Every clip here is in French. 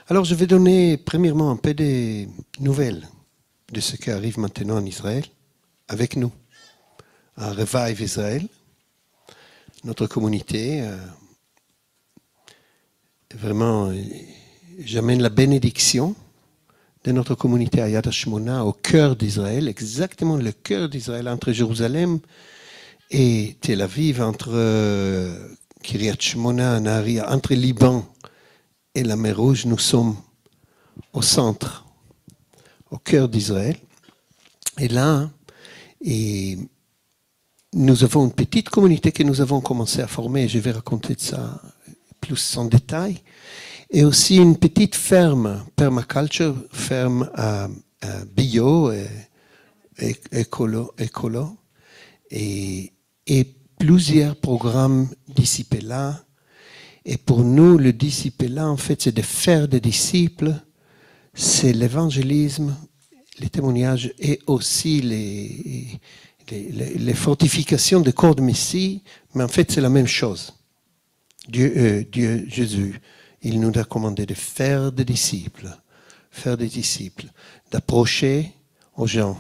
Alors, je vais donner premièrement un peu des nouvelles de ce qui arrive maintenant en Israël avec nous. À Revive Israël, notre communauté, vraiment, j'amène la bénédiction de notre communauté à Yad Hashmona, au cœur d'Israël, exactement le cœur d'Israël, entre Jérusalem et Tel Aviv, entre Kiryat Shmona, Naharia, entre Liban et la mer Rouge. Nous sommes au centre, au cœur d'Israël. Et là, nous avons une petite communauté que nous avons commencé à former. Je vais raconter de ça plus en détail. Et aussi une petite ferme, permaculture, ferme bio et écolo. Et plusieurs programmes disciples-là. Et pour nous, le disciple-là, en fait, c'est de faire des disciples. C'est l'évangélisme, les témoignages et aussi les fortifications du corps de Messie. Mais en fait, c'est la même chose. Dieu, Jésus, il nous a commandé de faire des disciples, d'approcher aux gens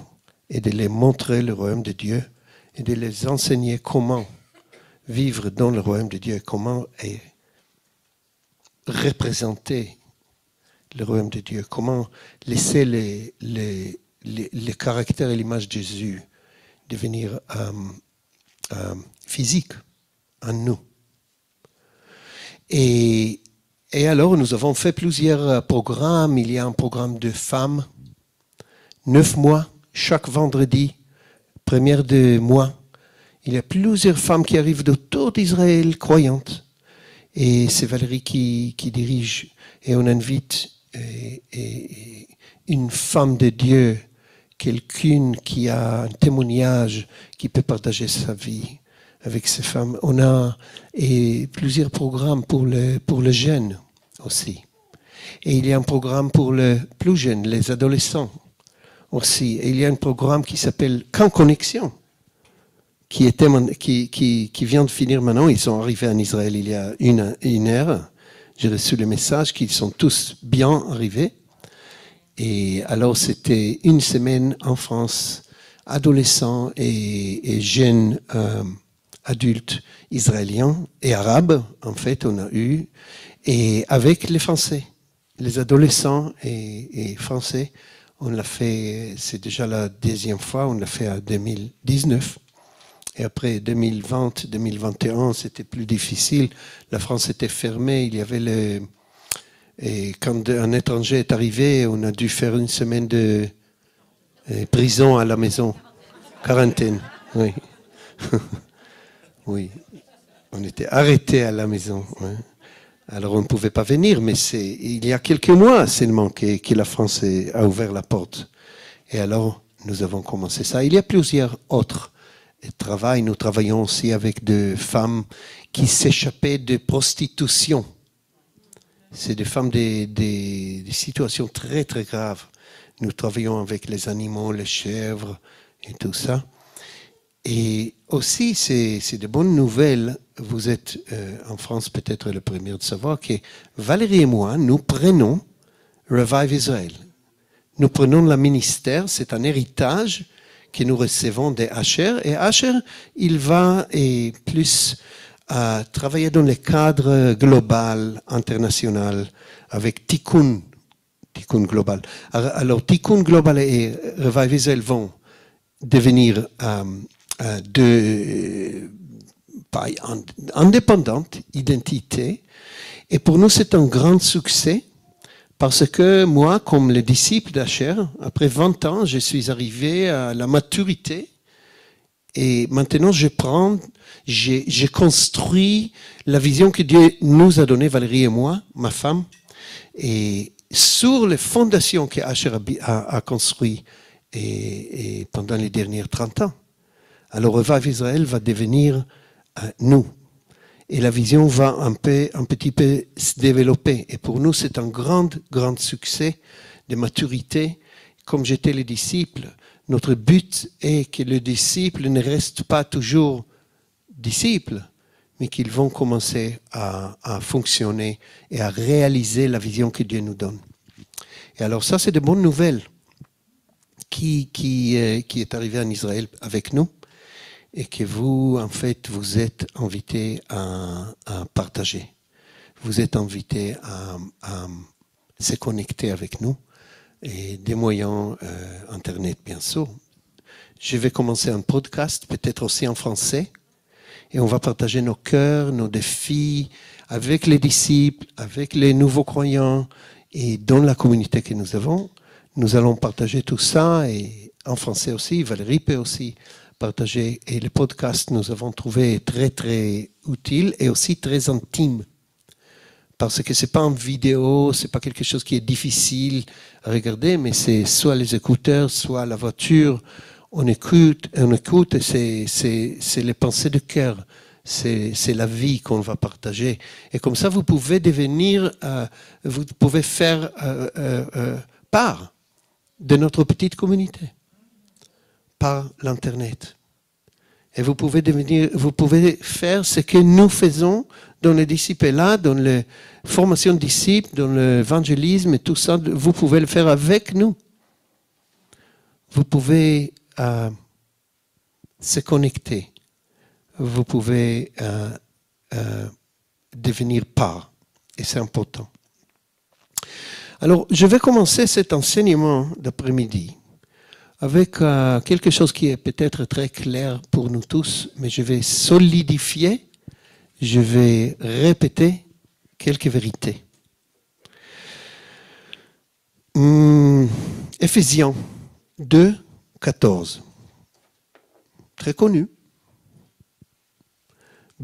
et de les montrer le royaume de Dieu et de les enseigner comment vivre dans le royaume de Dieu, comment représenter le royaume de Dieu, comment laisser les caractères et l'image de Jésus devenir physique en nous. Et alors, nous avons fait plusieurs programmes. Il y a un programme de femmes, 9 mois, chaque vendredi, première de mois. Il y a plusieurs femmes qui arrivent d'autour d'Israël, croyantes. Et c'est Valérie qui dirige. Et on invite une femme de Dieu, quelqu'une qui a un témoignage, qui peut partager sa vie avec ces femmes. On a plusieurs programmes pour les jeunes aussi. Et il y a un programme pour les plus jeunes, les adolescents aussi. Et il y a un programme qui s'appelle Camp Connexion, qui vient de finir maintenant. Ils sont arrivés en Israël il y a une heure. J'ai reçu le message qu'ils sont tous bien arrivés. Et alors, c'était une semaine en France, adolescents et jeunes adultes israéliens et arabes, en fait, on a eu, et avec les Français, les adolescents et Français, on l'a fait, c'est déjà la deuxième fois, on l'a fait en 2019. Et après 2020, 2021, c'était plus difficile. La France était fermée, il y avait et quand un étranger est arrivé, on a dû faire une semaine de prison à la maison, quarantaine, oui. Oui, on était arrêtés à la maison. Ouais. Alors on ne pouvait pas venir, mais il y a quelques mois seulement que la France a ouvert la porte. Et alors nous avons commencé ça. Il y a plusieurs autres travaux. Nous travaillons aussi avec des femmes qui s'échappaient de prostitution. C'est des femmes des situations très très graves. Nous travaillons avec les animaux, les chèvres et tout ça. Et aussi, c'est de bonnes nouvelles. Vous êtes en France peut-être le premier de savoir que Valérie et moi, nous prenons Revive Israel. Nous prenons le ministère, c'est un héritage que nous recevons des Asher. Et Asher, il va plus travailler dans le cadre global, international, avec Tikkun global. Alors, Tikkun global et Revive Israel vont devenir indépendante identité. Et pour nous, c'est un grand succès parce que moi, comme le disciple d'Asher, après 20 ans, je suis arrivé à la maturité et maintenant, j'ai construit la vision que Dieu nous a donnée, Valérie et moi, ma femme, et sur les fondations que Asher a construites et pendant les dernières 30 ans. Alors, Revive Israël va devenir nous. Et la vision va un petit peu se développer. Et pour nous, c'est un grand succès de maturité. Comme j'étais le disciple, notre but est que le disciple ne reste pas toujours disciple, mais qu'ils vont commencer à fonctionner et à réaliser la vision que Dieu nous donne. Et alors ça, c'est de bonnes nouvelles qui est arrivé en Israël avec nous et que vous, en fait, vous êtes invités à partager. Vous êtes invités à se connecter avec nous et des moyens Internet, bien sûr. Je vais commencer un podcast, peut-être aussi en français, et on va partager nos cœurs, nos défis avec les disciples, avec les nouveaux croyants et dans la communauté que nous avons. Nous allons partager tout ça et en français aussi, Valérie peut aussi partager. Et le podcast, nous avons trouvé très, très utile et aussi très intime. Parce que ce n'est pas en vidéo, ce n'est pas quelque chose qui est difficile à regarder, mais c'est soit les écouteurs, soit la voiture. On écoute et c'est les pensées de cœur. C'est la vie qu'on va partager. Et comme ça, vous pouvez vous pouvez faire part de notre petite communauté par l'Internet. Et vous pouvez faire ce que nous faisons dans les disciples là, dans les formations de disciples, dans l'évangélisme et tout ça. Vous pouvez le faire avec nous. Vous pouvez se connecter. Vous pouvez devenir part. Et c'est important. Alors, je vais commencer cet enseignement d'après-midi avec quelque chose qui est peut-être très clair pour nous tous, mais je vais solidifier, je vais répéter quelques vérités. Éphésiens 2, 14. Très connu.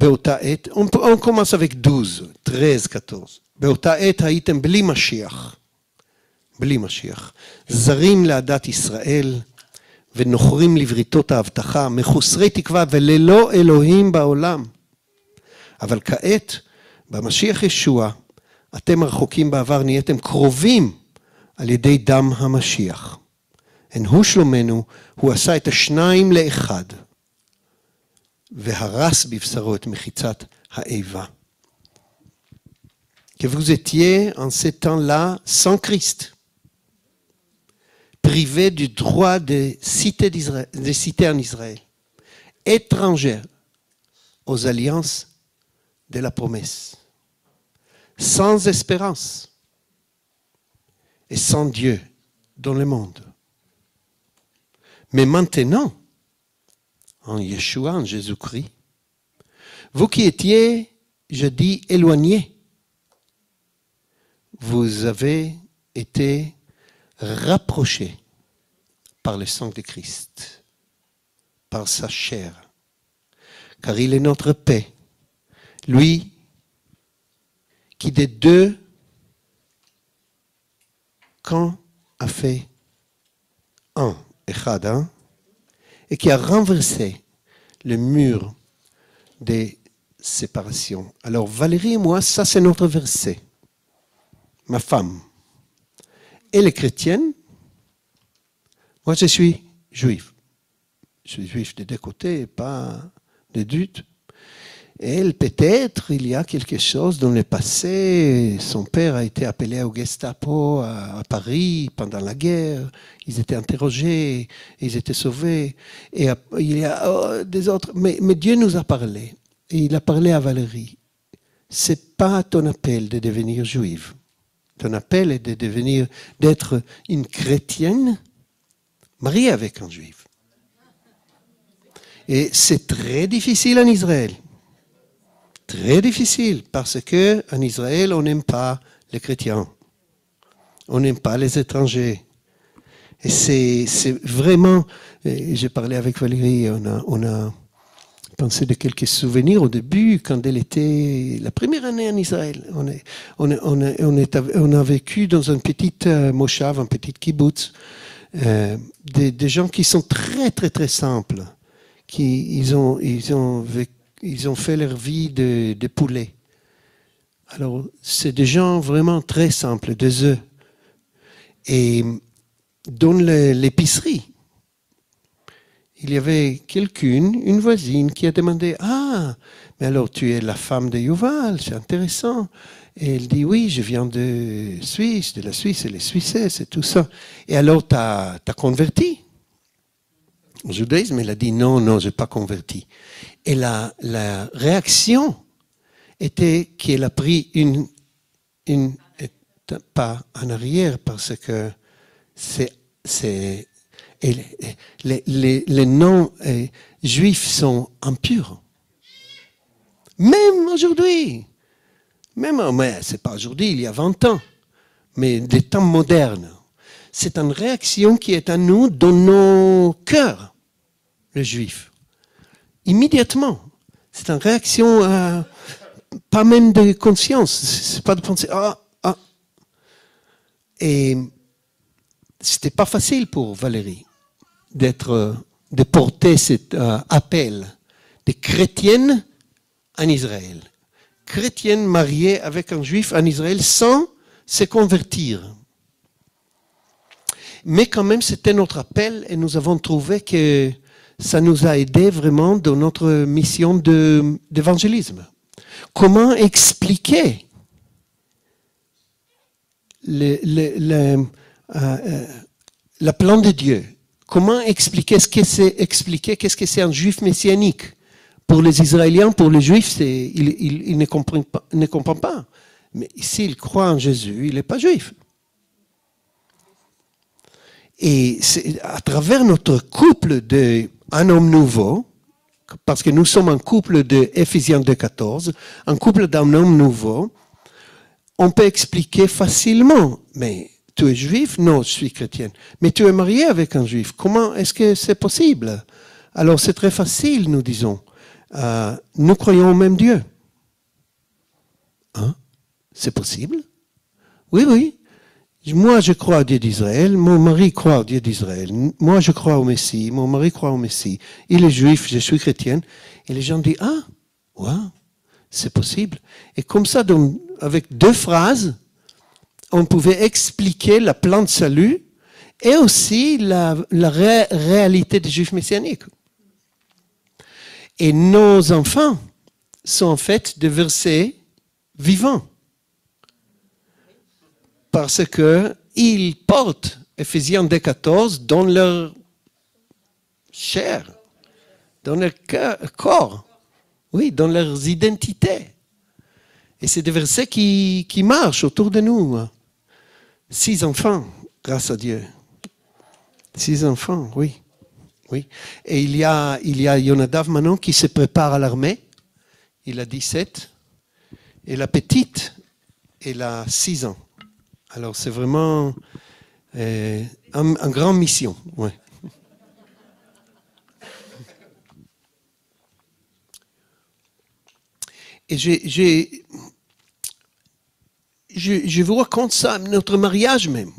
On commence avec 12, 13, 14. באותה עת הייתם בלי משיח. בלי משיח. זרים לעדת ישראל ונוחרים לבריתות ההבטחה, מחוסרי תקווה וללא אלוהים בעולם. אבל כעת, במשיח ישוע, אתם הרחוקים בעבר נהייתם קרובים על ידי דם המשיח. הן הוא שלומנו, הוא עשה את השניים לאחד, והרס בבשרו את מחיצת האיבה. Que vous étiez en ces temps-là sans Christ, privés du droit de citer en Israël, étrangers aux alliances de la promesse, sans espérance et sans Dieu dans le monde. Mais maintenant, en Yeshua, en Jésus-Christ, vous qui étiez, je dis, éloignés, vous avez été rapprochés par le sang de Christ, par sa chair, car il est notre paix, lui qui des deux camps a fait un, echad, et qui a renversé le mur des séparations. Alors Valérie et moi, ça c'est notre verset. Ma femme, elle est chrétienne, moi je suis juif. Je suis juif des deux côtés, pas de doute. Elle, peut-être, il y a quelque chose dans le passé. Son père a été appelé au Gestapo à Paris pendant la guerre. Ils étaient interrogés, ils étaient sauvés. Et il y a des autres. Mais Dieu nous a parlé. Et il a parlé à Valérie. C'est pas ton appel de devenir juive. Ton appel est d'être une chrétienne mariée avec un juif. Et c'est très difficile en Israël. Très difficile, parce qu'en Israël, on n'aime pas les chrétiens. On n'aime pas les étrangers. Et c'est vraiment... J'ai parlé avec Valérie, on a pensé de quelques souvenirs au début, quand elle était la première année en Israël. On a vécu dans une petite moshav, un petit kibbutz, des gens qui sont très, très, très simples. Ils ont fait leur vie de poulet. Alors, c'est des gens vraiment très simples, des œufs. Et dans l'épicerie, il y avait quelqu'une, une voisine, qui a demandé « Ah, mais alors tu es la femme de Yuval, c'est intéressant. » Et elle dit « Oui, je viens de Suisse, de la Suisse et les Suisses et tout ça. » Et alors, tu as converti au judaïsme? Elle a dit « Non, non, je n'ai pas converti. » Et la réaction était qu'elle a pris une pas en arrière parce que les noms juifs sont impurs. Même aujourd'hui. Mais ce n'est pas aujourd'hui, il y a 20 ans. Mais des temps modernes. C'est une réaction qui est à nous dans nos cœurs, le juif. Immédiatement. C'est une réaction, pas même de conscience. C'est pas de penser, ah. Et c'était pas facile pour Valérie de porter cet appel des chrétiennes en Israël. Chrétienne mariée avec un juif en Israël sans se convertir. Mais quand même, c'était notre appel et nous avons trouvé que ça nous a aidé vraiment dans notre mission d'évangélisme. Comment expliquer le plan de Dieu? Comment expliquer qu'est-ce que c'est un juif messianique? Pour les Israéliens, pour les Juifs, ils ne comprennent pas. Mais s'ils croient en Jésus, il n'est pas juif. Et c'est à travers notre couple d'un homme nouveau, parce que nous sommes un couple de Éphésiens 2,14, un couple d'un homme nouveau, on peut expliquer facilement, mais tu es juif? Non, je suis chrétienne. Mais tu es marié avec un juif. Comment est-ce que c'est possible? Alors c'est très facile, nous disons. Nous croyons au même Dieu. Hein? C'est possible? Oui, oui. Moi, je crois au Dieu d'Israël. Mon mari croit au Dieu d'Israël. Moi, je crois au Messie. Mon mari croit au Messie. Il est juif, je suis chrétienne. Et les gens disent, ah, ouais, c'est possible. Et comme ça, donc, avec 2 phrases, on pouvait expliquer le plan de salut et aussi la réalité des juifs messianiques. Et nos enfants sont en fait des versets vivants. Parce qu'ils portent Éphésiens 2,14 dans leur chair, dans leur corps, oui, dans leurs identités. Et c'est des versets qui marchent autour de nous. 6 enfants, grâce à Dieu. 6 enfants, oui. Oui. Et il y a Yonadav maintenant qui se prépare à l'armée. Il a 17. Et la petite, elle a 6 ans. Alors c'est vraiment une grande mission. Ouais. Et je vous raconte ça, notre mariage même.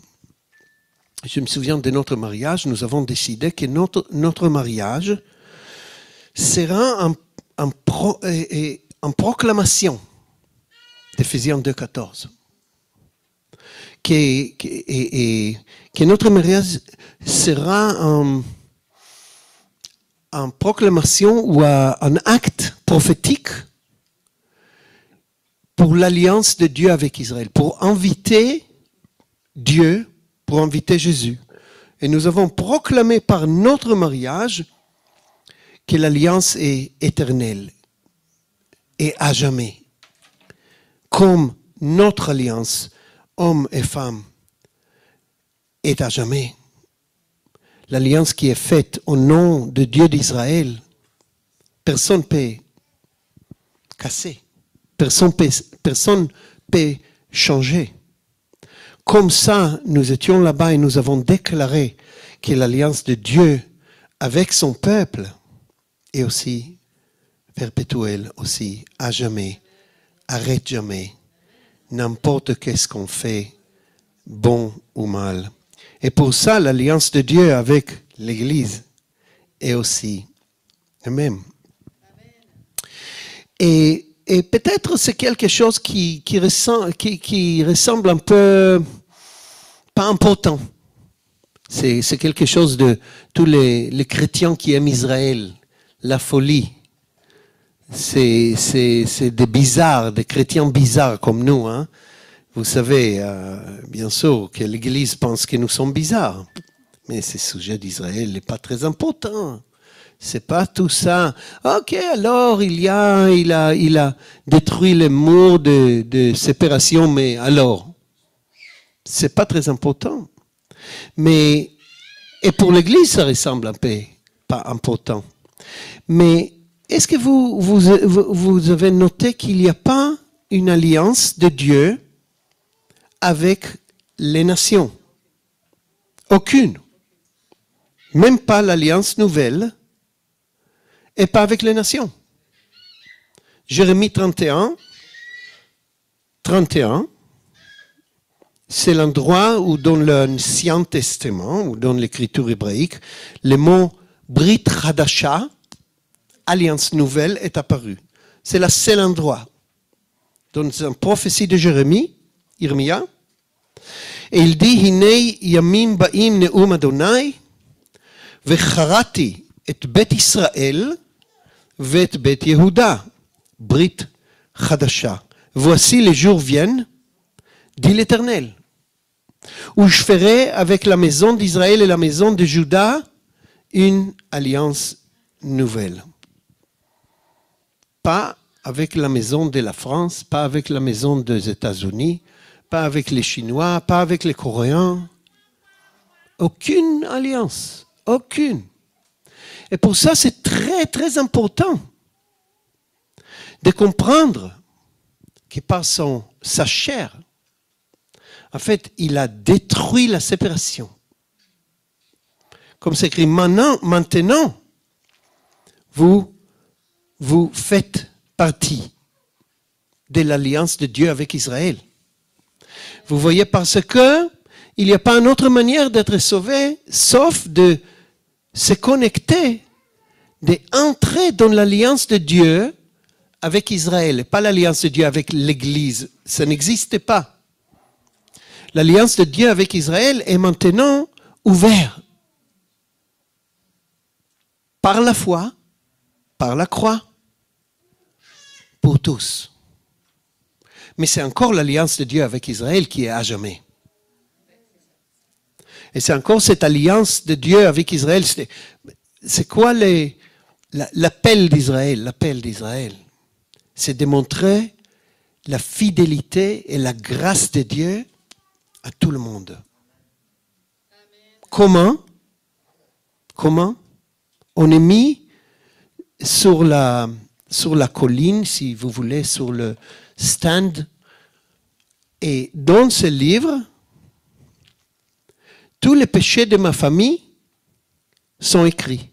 Je me souviens de notre mariage, nous avons décidé que notre mariage sera en proclamation d'Éphésiens 2,14. Que notre mariage sera en proclamation ou un acte prophétique pour l'alliance de Dieu avec Israël, pour inviter Dieu, pour inviter Jésus. Et nous avons proclamé par notre mariage que l'alliance est éternelle et à jamais. Comme notre alliance, hommes et femmes, est à jamais. L'alliance qui est faite au nom de Dieu d'Israël, personne ne peut casser. Personne ne peut changer. Comme ça, nous étions là-bas et nous avons déclaré que l'alliance de Dieu avec son peuple est aussi perpétuelle, aussi à jamais, arrête jamais, n'importe qu'est-ce qu'on fait, bon ou mal. Et pour ça, l'alliance de Dieu avec l'Église est aussi la même. Et peut-être c'est quelque chose qui ressemble un peu pas important. C'est quelque chose de tous les chrétiens qui aiment Israël, la folie. C'est des bizarres, des chrétiens bizarres comme nous. Hein. Vous savez, bien sûr, que l'Église pense que nous sommes bizarres. Mais ce sujet d'Israël n'est pas très important. C'est pas tout ça. Ok, alors il a détruit les murs de séparation, mais alors, c'est pas très important. Mais, et pour l'Église, ça ressemble un peu pas important. Mais est-ce que vous avez noté qu'il n'y a pas une alliance de Dieu avec les nations? Aucune. Même pas l'alliance nouvelle et pas avec les nations. Jérémie 31, c'est l'endroit où dans l'Ancien Testament, ou dans l'écriture hébraïque, le mot Brit Hadasha, alliance nouvelle, est apparu. C'est le seul endroit. Dans une prophétie de Jérémie, Irmia, et il dit, Hinei yamim ba'im ne'um Adonai, vecharati et Bet Israël, ואת בית יהודה, ברית חדשה. Voici les jours viennent, dit l'Éternel, où je ferai avec la maison d'Israël et la maison de Juda une alliance nouvelle. Pas avec la maison de la France, pas avec la maison des États-Unis, pas avec les Chinois, pas avec les Coréens. Aucune alliance, aucune. Et pour ça, c'est très, très important de comprendre que par sa chair, en fait, il a détruit la séparation. Comme c'est écrit, maintenant, vous faites partie de l'alliance de Dieu avec Israël. Vous voyez, parce que il n'y a pas une autre manière d'être sauvé, sauf de se connecter, d'entrer dans l'alliance de Dieu avec Israël, pas l'alliance de Dieu avec l'Église. Ça n'existe pas. L'alliance de Dieu avec Israël est maintenant ouverte par la foi, par la croix, pour tous. Mais c'est encore l'alliance de Dieu avec Israël qui est à jamais. Et c'est encore cette alliance de Dieu avec Israël. C'est quoi l'appel d'Israël? L'appel d'Israël, c'est de montrer la fidélité et la grâce de Dieu à tout le monde. Comment? On est mis sur la colline, si vous voulez, sur le stand. Et dans ce livre, tous les péchés de ma famille sont écrits.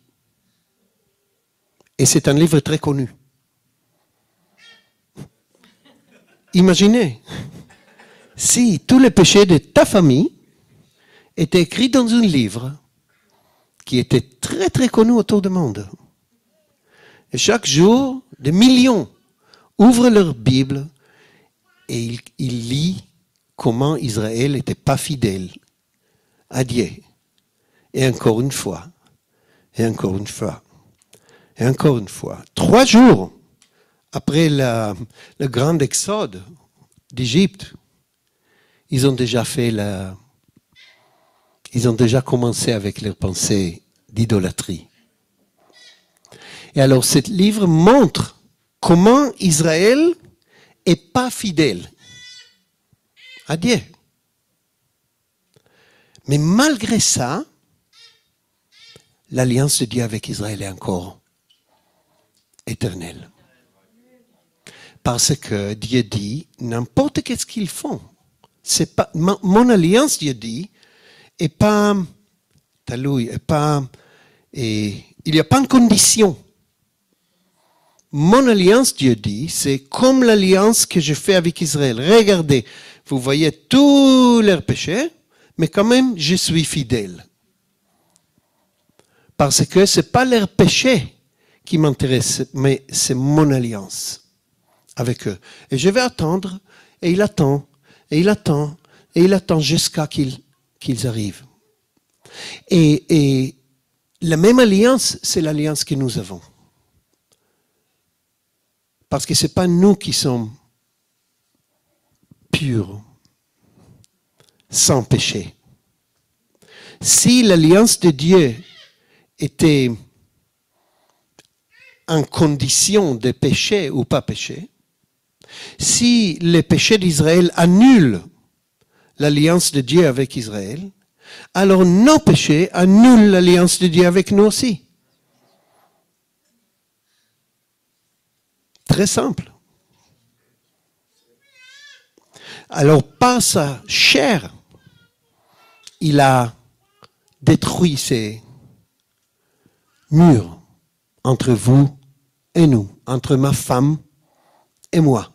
Et c'est un livre très connu. Imaginez, si tous les péchés de ta famille étaient écrits dans un livre qui était très très connu autour du monde. Et chaque jour, des millions ouvrent leur Bible et ils lisent comment Israël n'était pas fidèle à Dieu. Et encore une fois, et encore une fois, et encore une fois. 3 jours après le grand exode d'Égypte, ils ont déjà commencé avec leurs pensées d'idolâtrie. Et alors, ce livre montre comment Israël n'est pas fidèle à Dieu. Mais malgré ça, l'alliance de Dieu avec Israël est encore éternelle. Parce que Dieu dit, n'importe qu'est-ce qu'ils font, c'est pas, mon alliance, Dieu dit, est pas taloui, il n'y a pas de condition. Mon alliance, Dieu dit, c'est comme l'alliance que je fais avec Israël. Regardez, vous voyez tous leurs péchés, mais quand même, je suis fidèle. Parce que ce n'est pas leur péché qui m'intéresse, mais c'est mon alliance avec eux. Et je vais attendre, et il attend, et il attend, et il attend jusqu'à qu'ils arrivent. Et la même alliance, c'est l'alliance que nous avons. Parce que ce n'est pas nous qui sommes purs, sans péché. Si l'alliance de Dieu était en condition de péché ou pas péché, si les péchés d'Israël annulent l'alliance de Dieu avec Israël, alors nos péchés annulent l'alliance de Dieu avec nous aussi. Très simple. Alors, par sa chair, il a détruit ces murs entre vous et nous, entre ma femme et moi.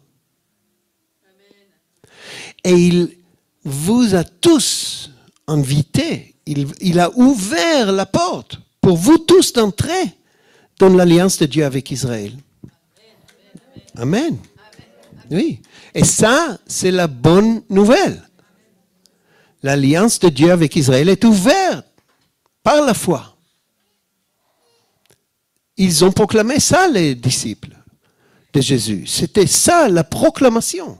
Et il vous a tous invités, il a ouvert la porte pour vous tous d'entrer dans l'alliance de Dieu avec Israël. Amen. Oui. Et ça, c'est la bonne nouvelle. L'alliance de Dieu avec Israël est ouverte par la foi. Ils ont proclamé ça, les disciples de Jésus. C'était ça, la proclamation.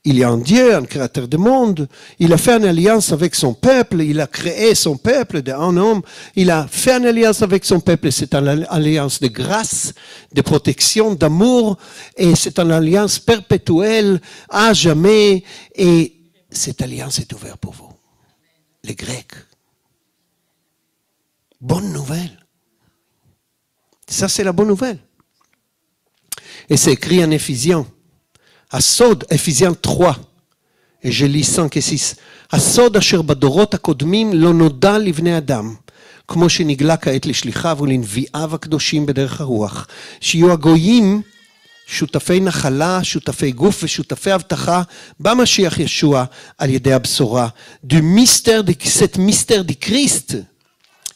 Il y a un Dieu, un créateur du monde. Il a fait une alliance avec son peuple. Il a créé son peuple d'un homme. Il a fait une alliance avec son peuple. C'est une alliance de grâce, de protection, d'amour. Et c'est une alliance perpétuelle, à jamais. Et cette alliance est ouverte pour vous, les Grecs. Bonne nouvelle. Ça, c'est la bonne nouvelle. Et c'est écrit en Éphésiens. הסוד, Éphésiens 3, et je lis 5 et 6, הסוד אשר בדורות הקודמים לא נודע לבני אדם, כמו שנגלה כעת לשליחיו ולנביאיו הקדושים בדרך הרוח, שיהיו הגויים שותפי נחלה, שותפי גוף ושותפי הבטחה במשיח ישוע על ידי הבשורה. Cet mystère du Christ,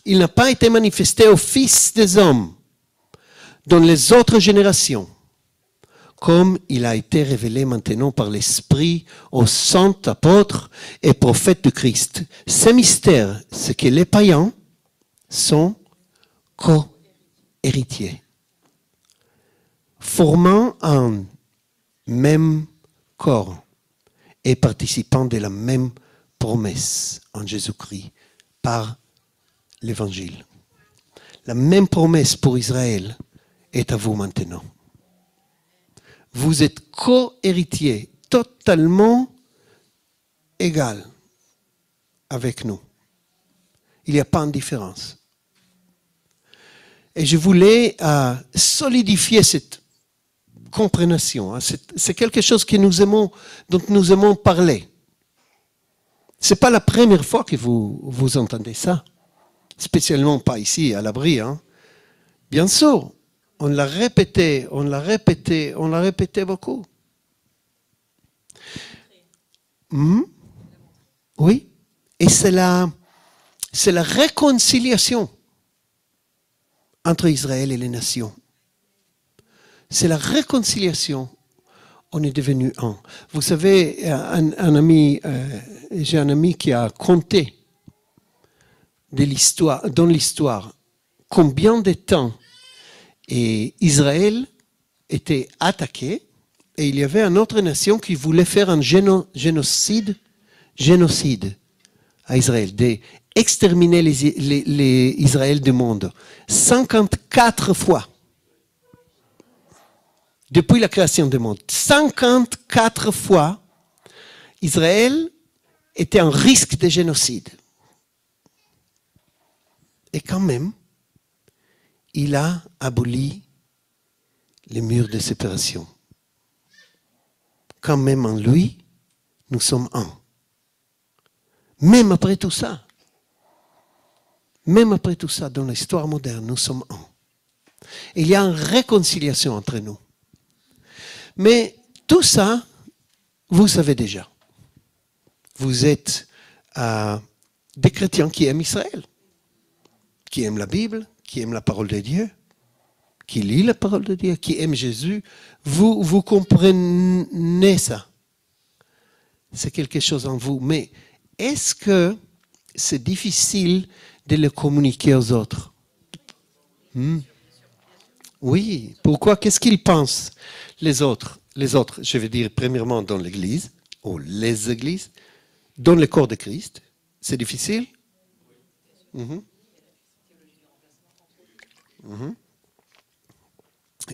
il n'a pas été manifesté au Fils des hommes dans les autres générations, comme il a été révélé maintenant par l'Esprit aux saints apôtres et prophètes de Christ. Ce mystère, c'est que les païens sont co-héritiers, formant un même corps et participant de la même promesse en Jésus-Christ par l'Évangile. La même promesse pour Israël est à vous maintenant. Vous êtes co-héritiers, totalement égal avec nous. Il n'y a pas de différence. Et je voulais solidifier cette compréhension. C'est quelque chose que dont nous aimons parler. Ce n'est pas la première fois que vous entendez ça. Spécialement pas ici, à l'abri. Bien sûr. On l'a répété beaucoup. Oui. Et c'est la réconciliation entre Israël et les nations. C'est la réconciliation. On est devenu un. Vous savez, j'ai un ami qui a compté dans l'histoire combien de temps et Israël était attaqué et il y avait une autre nation qui voulait faire un génocide à Israël, d'exterminer les Israël du monde. 54 fois. Depuis la création du monde. 54 fois, Israël était en risque de génocide. Et quand même, il a aboli les murs de séparation. Quand même en lui, nous sommes un. Même après tout ça, dans l'histoire moderne, nous sommes un. Et il y a une réconciliation entre nous. Mais tout ça, vous savez déjà. Vous êtes des chrétiens qui aiment Israël, qui aiment la Bible, qui aiment la parole de Dieu, qui lit la parole de Dieu, qui aiment Jésus. Vous comprenez ça. C'est quelque chose en vous. Mais est-ce que c'est difficile de le communiquer aux autres. Oui, pourquoi? Qu'est-ce qu'ils pensent, les autres? Les autres, je veux dire, premièrement, dans l'Église, ou les Églises, dans le corps de Christ. C'est difficile?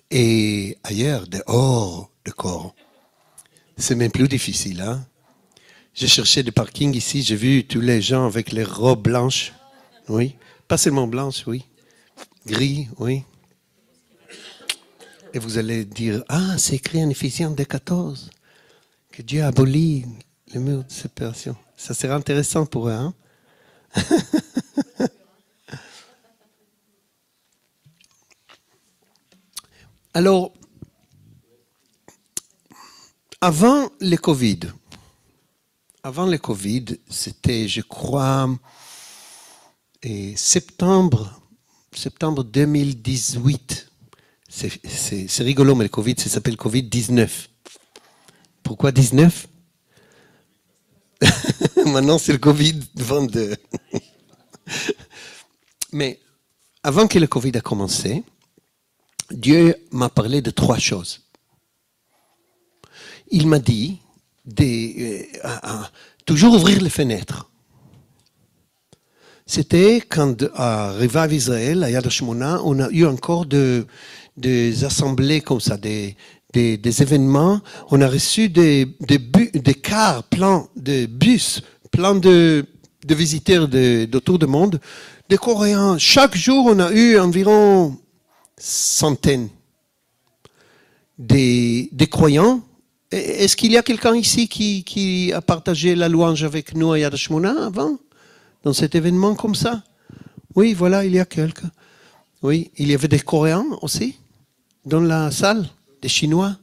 Et ailleurs, dehors du corps, c'est même plus difficile. Hein? J'ai cherché des parkings ici, j'ai vu tous les gens avec les robes blanches. Oui, pas seulement blanches, oui. Gris, oui. Et vous allez dire, ah, c'est écrit en Éphésiens 2,14, que Dieu a aboli le mur de séparation. Ça sera intéressant pour eux, hein? Alors, avant le Covid, c'était, je crois, septembre 2018. C'est rigolo, mais le Covid, ça s'appelle Covid-19. Pourquoi 19? Maintenant, c'est le Covid-22. Mais avant que le Covid a commencé, Dieu m'a parlé de 3 choses. Il m'a dit de toujours ouvrir les fenêtres. C'était quand à Revive Israël, à Yad HaShmona, on a eu encore des assemblées comme ça, des événements. On a reçu des cars pleins de bus, pleins de visiteurs d'autour du monde, des Coréens. Chaque jour, on a eu environ centaines des croyants. Est-ce qu'il y a quelqu'un ici qui a partagé la louange avec nous à Yad HaShmona avant, dans cet événement comme ça? Oui, voilà, il y a quelqu'un. Oui, il y avait des Coréens aussi dans la salle, des Chinois,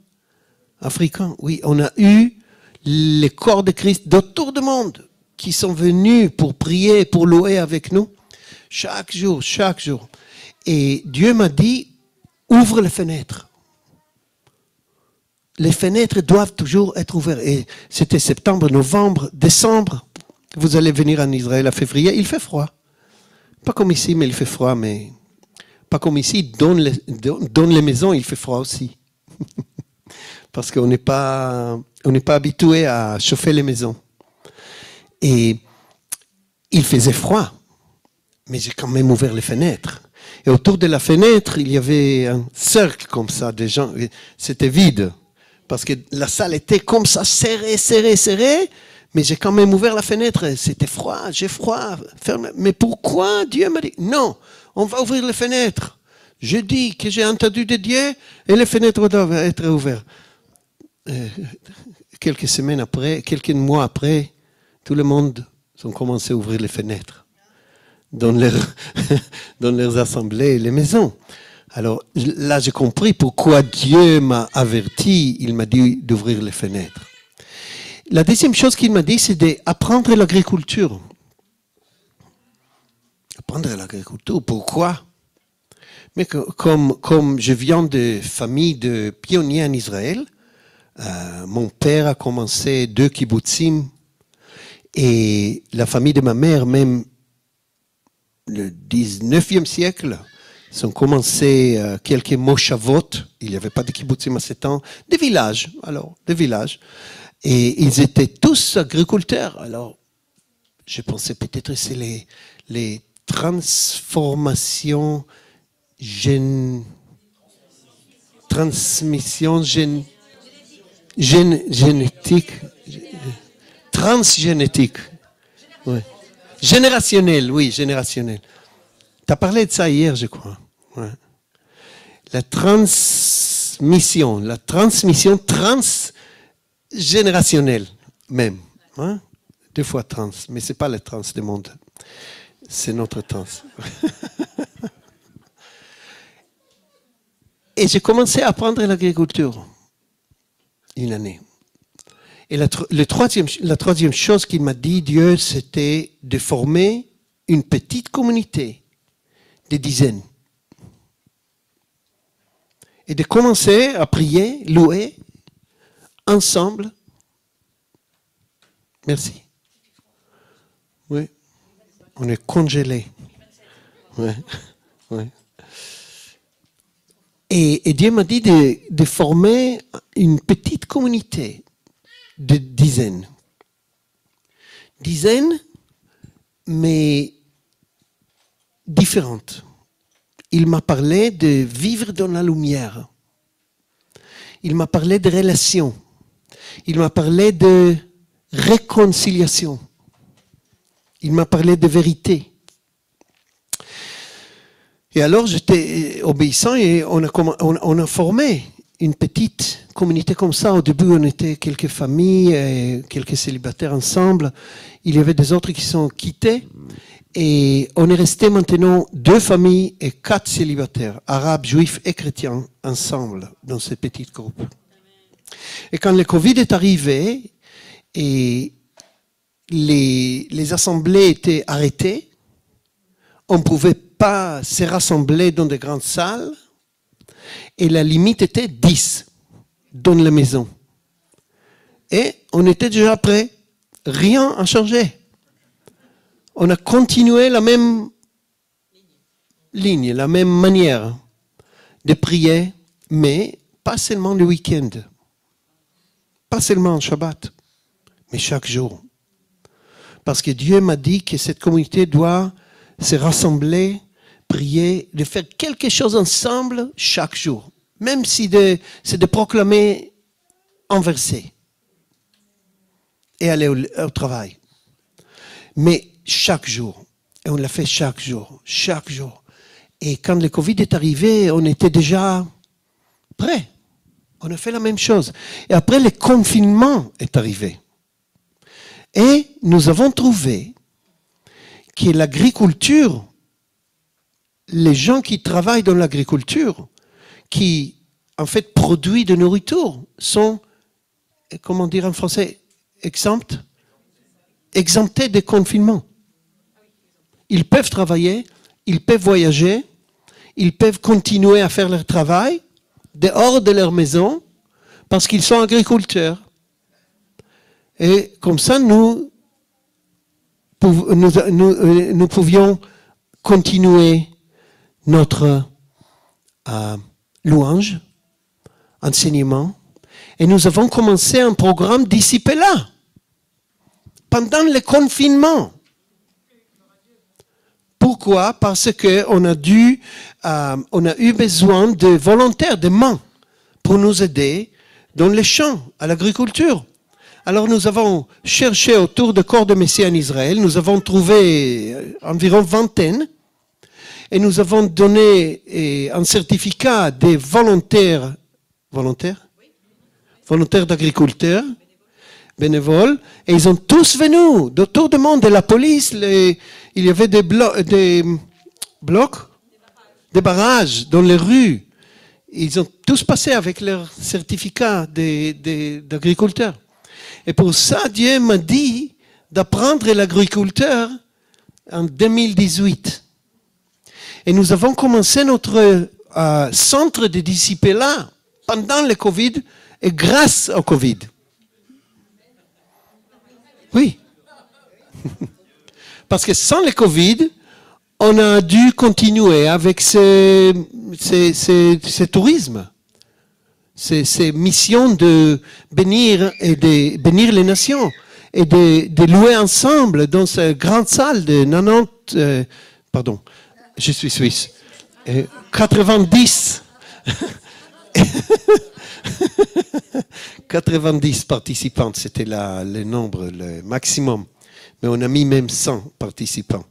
Africains. Oui, on a eu les corps de Christ d'autour du monde qui sont venus pour prier, pour louer avec nous, chaque jour. Et Dieu m'a dit, ouvre les fenêtres. Les fenêtres doivent toujours être ouvertes. Et c'était septembre, novembre, décembre. Vous allez venir en Israël en février, il fait froid. Pas comme ici, mais il fait froid. Mais pas comme ici, dans les maisons, il fait froid aussi. Parce qu'on n'est pas habitué à chauffer les maisons. Et il faisait froid. Mais j'ai quand même ouvert les fenêtres. Et autour de la fenêtre, il y avait un cercle comme ça, des gens. C'était vide. Parce que la salle était comme ça, serrée. Mais j'ai quand même ouvert la fenêtre. C'était froid, j'ai froid. Ferme. Mais pourquoi Dieu m'a dit, non, on va ouvrir les fenêtres. Je dis que j'ai entendu de Dieu et les fenêtres doivent être ouvertes. Quelques semaines après, quelques mois après, tout le monde a commencé à ouvrir les fenêtres dans leurs assemblées et les maisons. Alors là, j'ai compris pourquoi Dieu m'a averti, il m'a dit d'ouvrir les fenêtres. La deuxième chose qu'il m'a dit, c'est d'apprendre l'agriculture. Apprendre l'agriculture, pourquoi? Mais comme je viens de famille de pionniers en Israël, mon père a commencé 2 kibbutzim et la famille de ma mère, même le 19e siècle, ils ont commencé quelques moshavot, il n'y avait pas de kibbutzim à ce temps, des villages. Et ils étaient tous agriculteurs. Alors, je pensais peut-être que c'est les transformations transmission génétique, transgénétique. Ouais. Générationnel, oui, générationnel. Tu as parlé de ça hier, je crois. Ouais. La transmission transgénérationnelle, même. Hein? 2 fois trans, mais ce n'est pas la trans du monde. C'est notre trans. Et j'ai commencé à apprendre l'agriculture. Une année. Et la troisième chose qu'il m'a dit, Dieu, c'était de former une petite communauté de dizaines. Et de commencer à prier, louer, ensemble. Merci. Oui. On est congelé. Ouais. Ouais. Et Dieu m'a dit de former une petite communauté de dizaines. Dizaines, mais différentes. Il m'a parlé de vivre dans la lumière. Il m'a parlé de relations. Il m'a parlé de réconciliation. Il m'a parlé de vérité. Et alors j'étais obéissant et on a formé une petite communauté comme ça. Au début, on était quelques familles, et quelques célibataires ensemble. Il y avait des autres qui sont quittés. Et on est resté maintenant 2 familles et 4 célibataires, arabes, juifs et chrétiens, ensemble dans ce petit groupe. Et quand le Covid est arrivé et les assemblées étaient arrêtées, on ne pouvait pas se rassembler dans de grandes salles et la limite était 10 dans la maison. Et on était déjà prêts. Rien n'a changé. On a continué la même ligne, la même manière de prier, mais pas seulement le week-end, pas seulement en Shabbat, mais chaque jour. Parce que Dieu m'a dit que cette communauté doit se rassembler, prier, de faire quelque chose ensemble chaque jour. Même si c'est de proclamer un verset et aller au travail. Mais chaque jour. Et on l'a fait chaque jour. Chaque jour. Et quand le Covid est arrivé, on était déjà prêts. On a fait la même chose. Et après, le confinement est arrivé. Et nous avons trouvé que l'agriculture, les gens qui travaillent dans l'agriculture, qui en fait produisent de nourriture, sont, comment dire en français, exemptés de confinement. Ils peuvent travailler, ils peuvent voyager, ils peuvent continuer à faire leur travail dehors de leur maison parce qu'ils sont agriculteurs. Et comme ça, nous pouvions continuer notre louange, enseignement. Et nous avons commencé un programme disciple-là pendant le confinement. Pourquoi? Parce qu'on a eu besoin de volontaires, de mains, pour nous aider dans les champs, à l'agriculture. Alors nous avons cherché autour du corps de Messie en Israël, nous avons trouvé environ vingtaine, et nous avons donné un certificat des volontaires d'agriculteurs, bénévoles, et ils ont tous venus d'autour du monde, de la police, il y avait des blocs, des barrages dans les rues. Ils ont tous passé avec leur certificat d'agriculteurs. Et pour ça, Dieu m'a dit d'apprendre l'agriculteur en 2018. Et nous avons commencé notre centre de disciples-là pendant le Covid et grâce au Covid. Oui. Parce que sans le Covid, on a dû continuer avec ce tourisme, ces missions de bénir et de bénir les nations et de louer ensemble dans cette grande salle de 90, pardon, je suis suisse, 90. 90 participants, c'était le nombre, le maximum. Mais on a mis même 100 participants.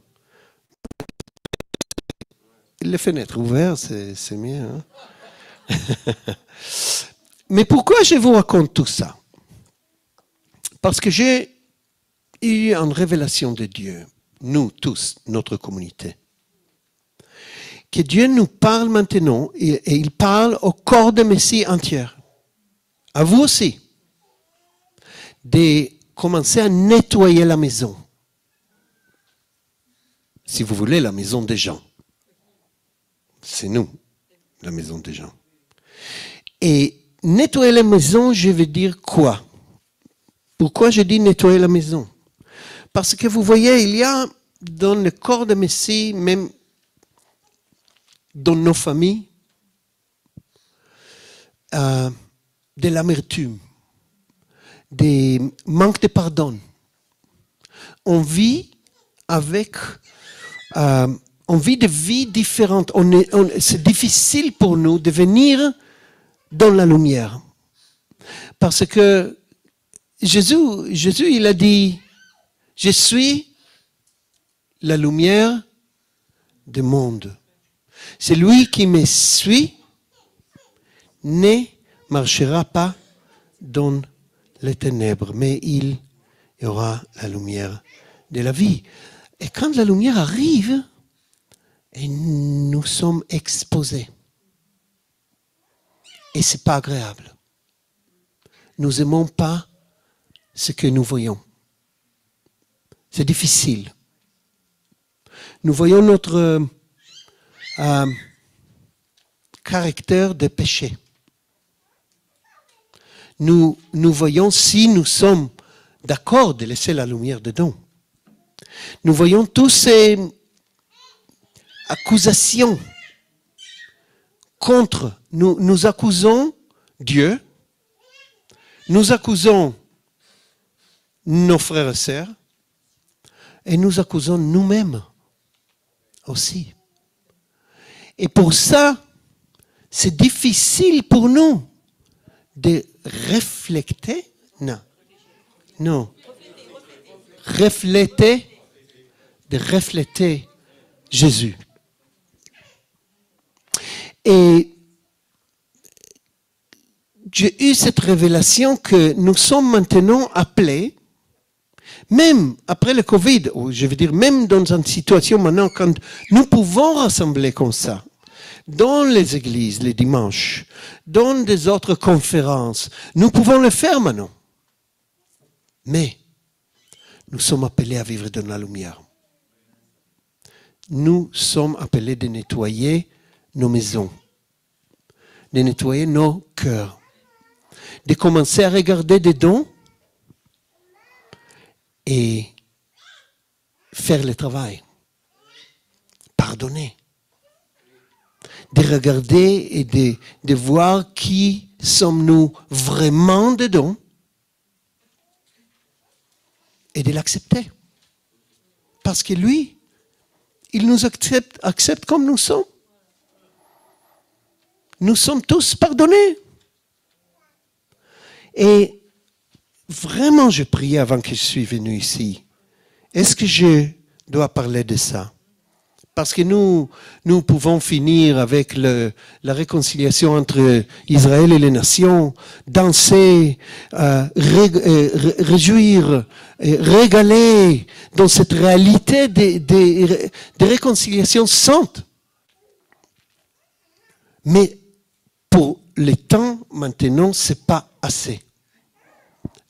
Les fenêtres ouvertes, c'est mieux. Hein? Mais pourquoi je vous raconte tout ça? Parce que j'ai eu une révélation de Dieu, nous tous, notre communauté. Que Dieu nous parle maintenant, et il parle au corps de Messie entier. À vous aussi. De commencer à nettoyer la maison. Si vous voulez, la maison des gens. C'est nous, la maison des gens. Et nettoyer la maison, je veux dire quoi? Pourquoi je dis nettoyer la maison? Parce que vous voyez, il y a dans le corps de Messie, même dans nos familles, de l'amertume, des manques de pardon. On vit avec, on vit des vies différentes. C'est difficile pour nous de venir dans la lumière. Parce que Jésus, il a dit, je suis la lumière du monde. Celui qui me suit ne marchera pas dans les ténèbres, mais il y aura la lumière de la vie. Et quand la lumière arrive, et nous sommes exposés. Et ce n'est pas agréable. Nous n'aimons pas ce que nous voyons. C'est difficile. Nous voyons notre caractère de péché. Nous voyons si nous sommes d'accord de laisser la lumière dedans. Nous voyons toutes ces accusations contre. Nous accusons Dieu, nous accusons nos frères et sœurs, et nous accusons nous-mêmes aussi. Et pour ça, c'est difficile pour nous de refléter, de refléter Jésus. Et j'ai eu cette révélation que nous sommes maintenant appelés, même après le Covid, ou je veux dire même dans une situation maintenant quand nous pouvons rassembler comme ça, dans les églises les dimanches, dans des autres conférences, nous pouvons le faire maintenant. Mais nous sommes appelés à vivre dans la lumière. Nous sommes appelés de nettoyer nos maisons, de nettoyer nos cœurs, de commencer à regarder dedans et faire le travail, pardonner, de regarder et de voir qui sommes-nous vraiment dedans et de l'accepter. Parce que lui, il nous accepte comme nous sommes. Nous sommes tous pardonnés. Et vraiment, je priais avant que je suis venu ici. Est-ce que je dois parler de ça? Parce que nous pouvons finir avec la réconciliation entre Israël et les nations, danser, réjouir, régaler dans cette réalité de réconciliation sainte. Mais pour le temps maintenant, ce n'est pas assez.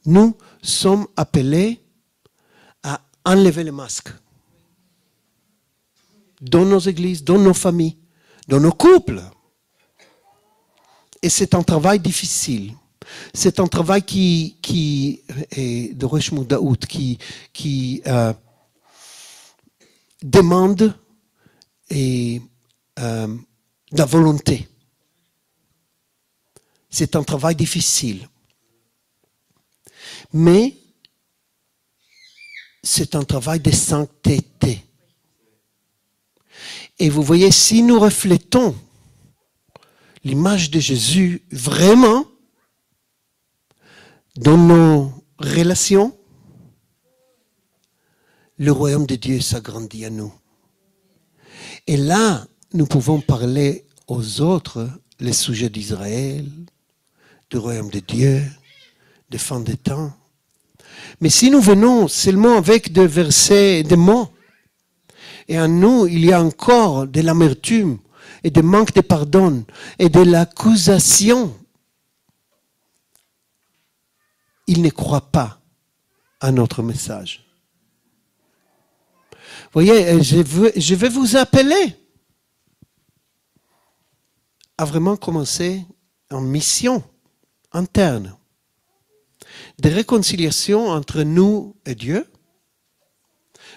Nous sommes appelés à enlever le masque. Dans nos églises, dans nos familles, dans nos couples. Et c'est un travail difficile. C'est un travail qui est de Reshmou Daoud, qui demande de la volonté. C'est un travail difficile. Mais c'est un travail de sainteté. Et vous voyez, si nous reflétons l'image de Jésus vraiment dans nos relations, le royaume de Dieu s'agrandit à nous. Et là, nous pouvons parler aux autres les sujets d'Israël, du royaume de Dieu, des fins des temps. Mais si nous venons seulement avec des versets, des mots, et en nous, il y a encore de l'amertume et de manque de pardon et de l'accusation, ils ne croient pas à notre message. Vous voyez, je vais vous appeler à vraiment commencer en mission interne de réconciliation entre nous et Dieu,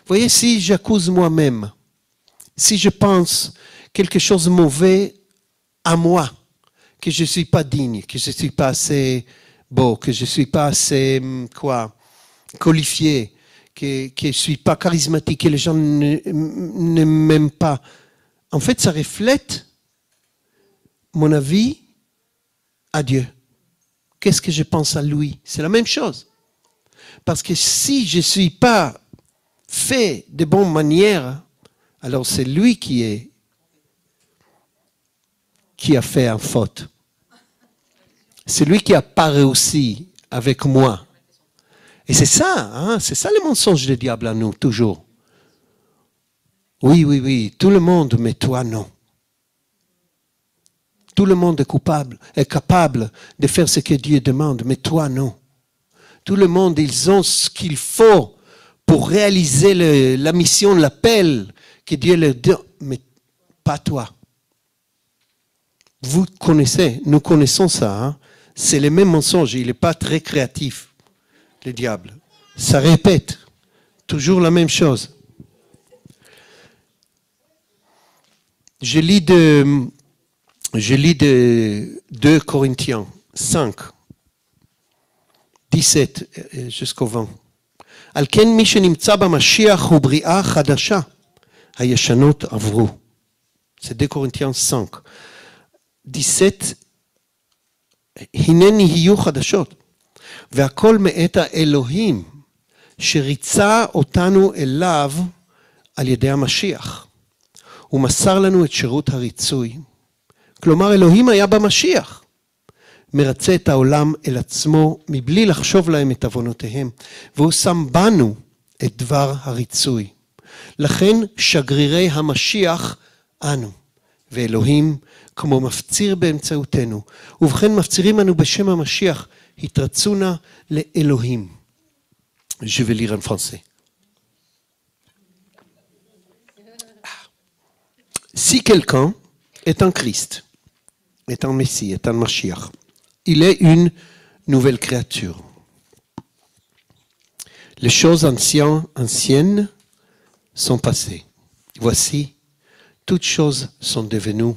voyez, si j'accuse moi-même, si je pense quelque chose de mauvais à moi, que je ne suis pas digne, que je ne suis pas assez beau, que je ne suis pas assez, qualifié, que je ne suis pas charismatique, que les gens ne m'aiment pas. En fait, ça reflète mon avis à Dieu. Qu'est-ce que je pense à lui? C'est la même chose. Parce que si je ne suis pas fait de bonne manière, alors c'est lui qui a fait une faute. C'est lui qui n'a pas réussi avec moi. Et c'est ça, c'est ça le mensonge du diable à nous, toujours. Oui, tout le monde, mais toi non. Tout le monde est capable de faire ce que Dieu demande, mais toi non. Tout le monde, ils ont ce qu'il faut pour réaliser la mission, l'appel que Dieu leur donne, mais pas toi. Vous connaissez, nous connaissons ça. C'est le même mensonge, il n'est pas très créatif, le diable. Ça répète toujours la même chose. Je lis de 2 Corinthiens 5, 17 jusqu'au 20. על כן מי שנמצא במשיח הוא בריאה חדשה, הישנות עברו. C'est 2 Corinthiens 5, 17. הנה נהיו חדשות, והכל מאת האלוהים שריצה אותנו אליו על ידי המשיח. הוא מסר לנו את שירות הריצוי. כלומר, אלוהים היה במשיח. מרצה את העולם אל עצמו מבלי לחשוב להם את עוונותיהם, והוא שם בנו את דבר הריצוי. לכן שגרירי המשיח אנו, ואלוהים כמו מפציר באמצעותנו, ובכן מפצירים אנו בשם המשיח, התרצו נא לאלוהים. Je vais lire en français. Si quelqu'un est un Christ, est un Messie, est un Mashiach, il est une nouvelle créature. Les choses anciennes sont passées. Voici, toutes choses sont devenues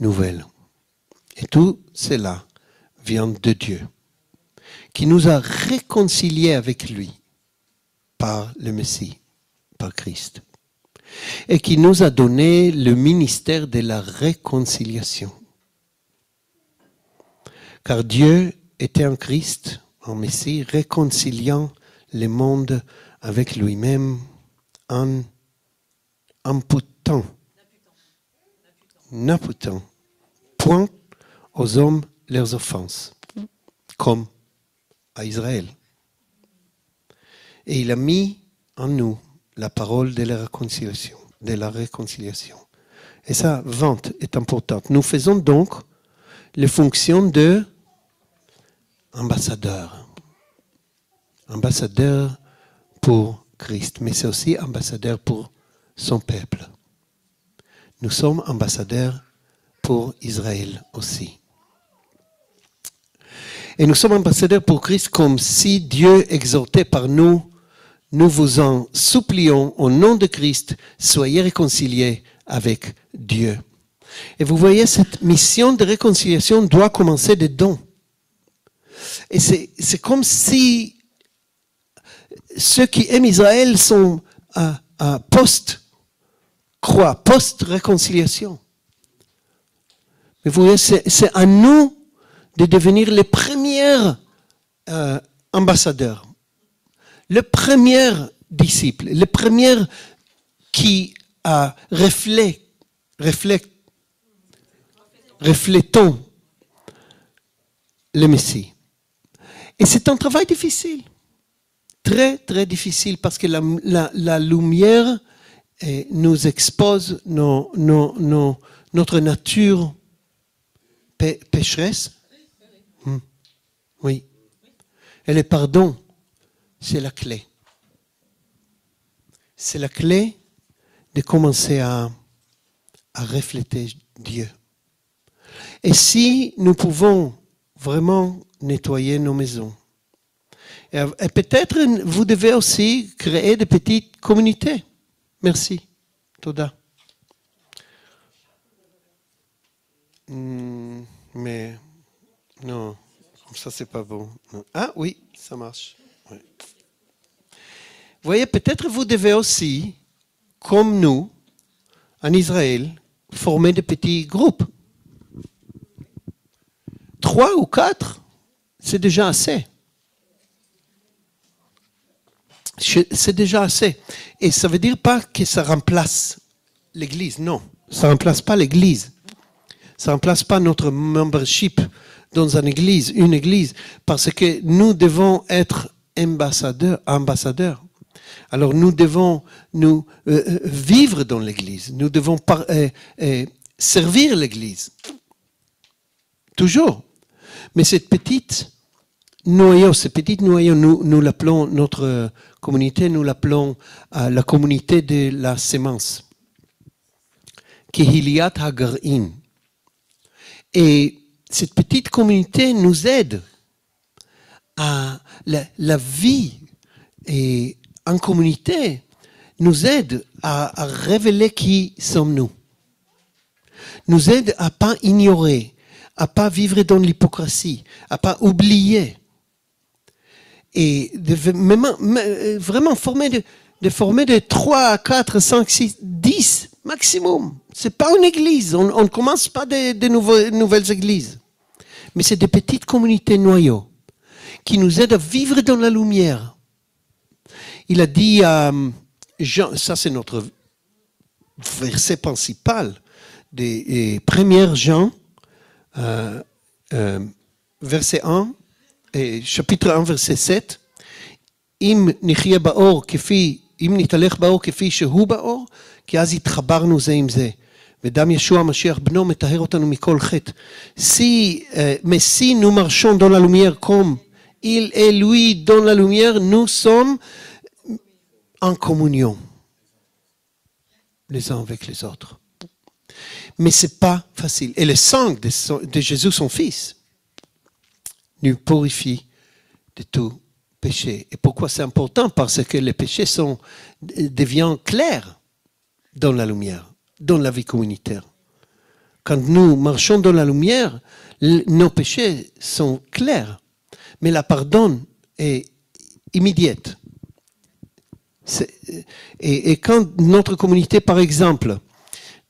nouvelles. Et tout cela vient de Dieu, qui nous a réconciliés avec lui par le Messie, par Christ, et qui nous a donné le ministère de la réconciliation. Car Dieu était en Christ, en Messie, réconciliant le monde avec lui-même en n'imputant point aux hommes leurs offenses, comme à Israël. Et il a mis en nous la parole de la réconciliation. Et ça, vente est importante. Nous faisons donc les fonctions de ambassadeur pour Christ, mais c'est aussi ambassadeur pour son peuple. Nous sommes ambassadeurs pour Israël aussi. Et nous sommes ambassadeurs pour Christ comme si Dieu exhortait par nous, nous vous en supplions au nom de Christ, soyez réconciliés avec Dieu. Et vous voyez, cette mission de réconciliation doit commencer dedans. Et c'est comme si ceux qui aiment Israël sont à post-croix, post-réconciliation. Mais vous voyez, c'est à nous de devenir les premiers ambassadeurs, les premiers disciples, les premiers qui reflétons le Messie. Et c'est un travail difficile, très très difficile, parce que la lumière nous expose notre nature pécheresse. Oui. Et le pardon, c'est la clé. C'est la clé de commencer à refléter Dieu. Et si nous pouvons vraiment nettoyer nos maisons Et peut-être vous devez aussi créer des petites communautés. Merci. Toda. Mais non, comme ça c'est pas bon. Non. Ah oui, ça marche. Ouais. Vous voyez, peut-être vous devez aussi, comme nous, en Israël, former des petits groupes. 3 ou 4, c'est déjà assez. C'est déjà assez. Et ça ne veut dire pas que ça remplace l'Église. Non, ça ne remplace pas l'Église. Ça ne remplace pas notre membership dans une Église, parce que nous devons être ambassadeurs. Alors nous devons vivre dans l'Église. Nous devons servir l'Église. Toujours. Mais ce petit noyau, nous l'appelons, notre communauté, nous l'appelons la communauté de la sémence. Kehiliat Hagarin. Et cette petite communauté nous aide à la vie et en communauté nous aide à révéler qui sommes-nous. Nous aide à pas ignorer, à pas vivre dans l'hypocrisie, à pas oublier. Et vraiment former de 3, 4, 5, 6, 10 maximum. C'est pas une église. On ne commence pas de nouvelles églises. Mais c'est des petites communautés noyaux qui nous aident à vivre dans la lumière. Il a dit à Jean, ça c'est notre verset principal des 1er Jean, verset 1, chapitre 1, verset 7. אם נחיה באור כפי, אם נתהלך באור כפי שהוא באור, כי אז התחברנו זה עם זה. ודם ישוע המשיח בנו מטהר אותנו מכל חטא. Mais si nous marchons dans la lumière comme il est lui dans la lumière, nous sommes en communion les uns avec les autres. Mais ce n'est pas facile. Et le sang de Jésus, son Fils, nous purifie de tout péché. Et pourquoi c'est important? Parce que les péchés deviennent clairs dans la lumière, dans la vie communautaire. Quand nous marchons dans la lumière, nos péchés sont clairs. Mais la pardon est immédiate. Et quand notre communauté, par exemple,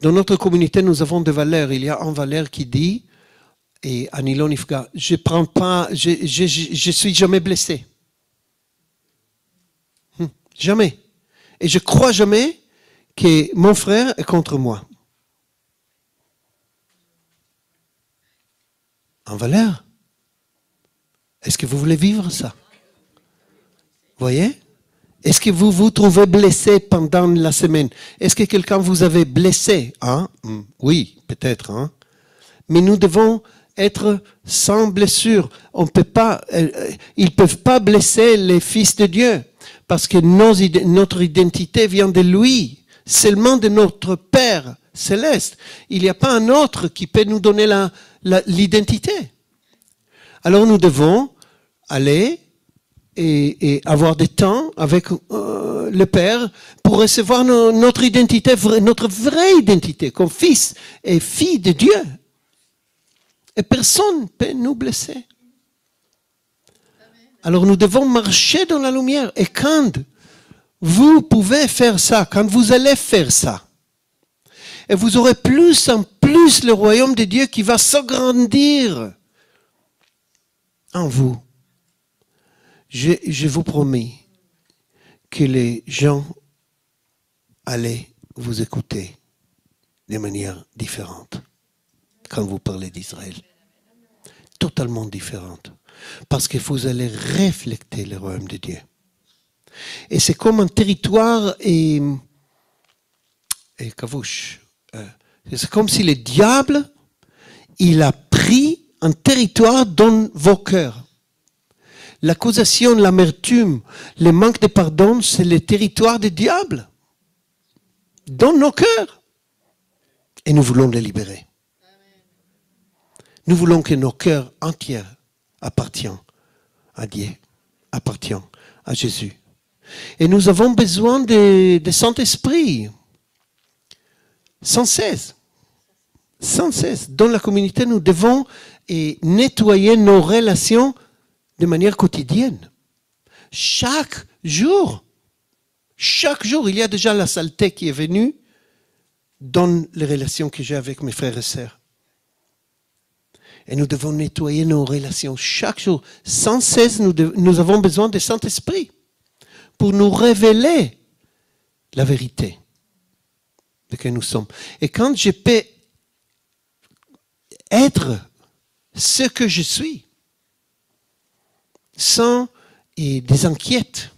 dans notre communauté, nous avons des valeurs. Il y a une valeur qui dit, et Anilon Ifga, je suis jamais blessé. Jamais. Et je crois jamais que mon frère est contre moi. En valeur. Est-ce que vous voulez vivre ça? Vous voyez? Est-ce que vous vous trouvez blessé pendant la semaine? Est-ce que quelqu'un vous avait blessé? Hein? Oui, peut-être. Hein? Mais nous devons être sans blessure. On peut pas, ils ne peuvent pas blesser les fils de Dieu. Parce que notre identité vient de lui. Seulement de notre Père céleste. Il n'y a pas un autre qui peut nous donner l'identité. Alors nous devons aller et avoir des temps avec le Père pour recevoir notre identité, notre vraie identité, comme fils et fille de Dieu. Et personne ne peut nous blesser. Alors nous devons marcher dans la lumière. Et quand vous pouvez faire ça, quand vous allez faire ça, et vous aurez plus en plus le royaume de Dieu qui va s'agrandir en vous. Je vous promets que les gens allaient vous écouter de manière différente quand vous parlez d'Israël. Totalement différente. Parce que vous allez refléter le royaume de Dieu. Et c'est comme un territoire et kavouche. C'est comme si le diable, il a pris un territoire dans vos cœurs. L'accusation, l'amertume, le manque de pardon, c'est le territoire du diable. Dans nos cœurs. Et nous voulons les libérer. Nous voulons que nos cœurs entiers appartiennent à Dieu. appartient à Jésus. Et nous avons besoin de Saint-Esprit. Sans cesse. Sans cesse. Dans la communauté, nous devons nettoyer nos relations de manière quotidienne. Chaque jour, il y a déjà la saleté qui est venue dans les relations que j'ai avec mes frères et sœurs. Et nous devons nettoyer nos relations chaque jour. Sans cesse, nous avons besoin du Saint-Esprit pour nous révéler la vérité de qui nous sommes. Et quand je peux être ce que je suis, sans des inquiétudes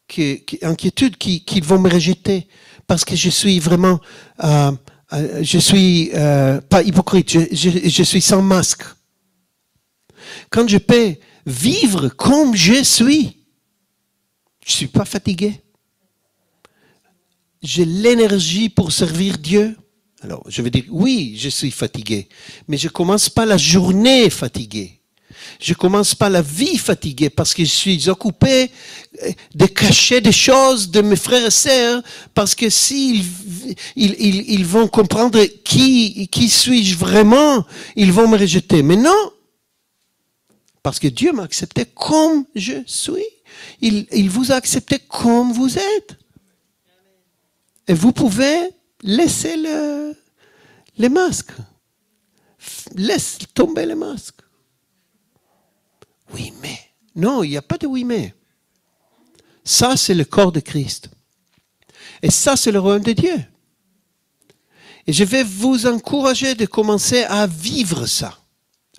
qui vont me rejeter, parce que je suis vraiment, je suis pas hypocrite, je suis sans masque. Quand je peux vivre comme je suis suis pas fatigué. J'ai l'énergie pour servir Dieu. Alors, je vais dire, oui, je suis fatigué, mais je commence pas la journée fatiguée. Je commence pas la vie fatiguée parce que je suis occupé de cacher des choses de mes frères et sœurs parce que s'ils ils vont comprendre qui suis-je vraiment, ils vont me rejeter. Mais non, parce que Dieu m'a accepté comme je suis. Il vous a accepté comme vous êtes. Et vous pouvez laisser les masques. Laisse tomber les masques. Oui, mais. Non, il n'y a pas de oui, mais. Ça, c'est le corps de Christ. Et ça, c'est le royaume de Dieu. Et je vais vous encourager de commencer à vivre ça.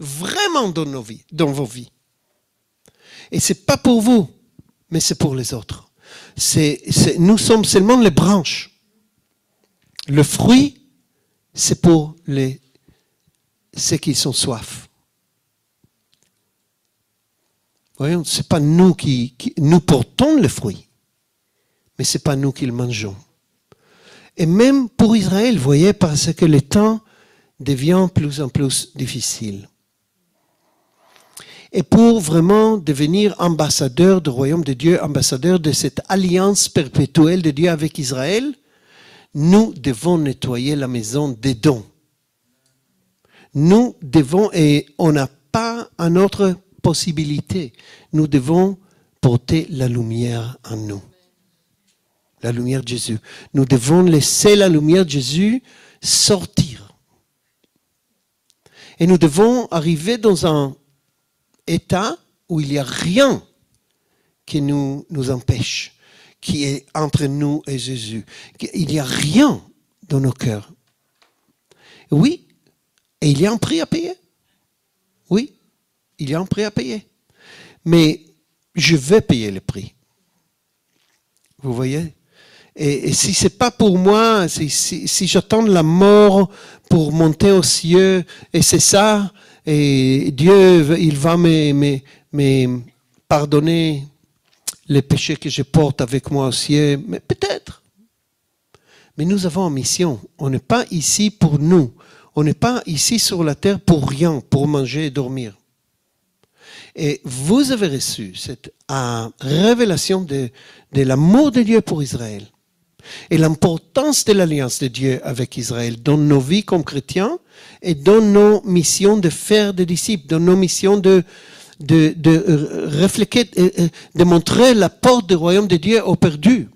Vraiment dans nos vies, dans vos vies. Et ce n'est pas pour vous, mais c'est pour les autres. Nous sommes seulement les branches. Le fruit, c'est pour ceux qui sont soif. Voyons, ce n'est pas nous qui nous portons le fruit, mais ce n'est pas nous qui le mangeons. Et même pour Israël, vous voyez, parce que le temps devient plus en plus difficile. Et pour vraiment devenir ambassadeur du royaume de Dieu, ambassadeur de cette alliance perpétuelle de Dieu avec Israël, nous devons nettoyer la maison des dons. Nous devons, et on n'a pas une autre possibilité, nous devons porter la lumière en nous. La lumière de Jésus. Nous devons laisser la lumière de Jésus sortir. Et nous devons arriver dans un état où il n'y a rien qui nous empêche, qui est entre nous et Jésus. Il n'y a rien dans nos cœurs. Oui, et il y a un prix à payer. Oui, il y a un prix à payer. Mais je vais payer le prix. Vous voyez? Et si ce n'est pas pour moi, si j'attends la mort pour monter aux cieux, et c'est ça, et Dieu, il va me pardonner les péchés que je porte avec moi aux cieux, mais peut-être. Mais nous avons une mission. On n'est pas ici pour nous. On n'est pas ici sur la terre pour rien, pour manger et dormir. Et vous avez reçu cette révélation de l'amour de Dieu pour Israël et l'importance de l'alliance de Dieu avec Israël dans nos vies comme chrétiens et dans nos missions de faire des disciples, dans nos missions de refléter, de montrer la porte du royaume de Dieu aux perdus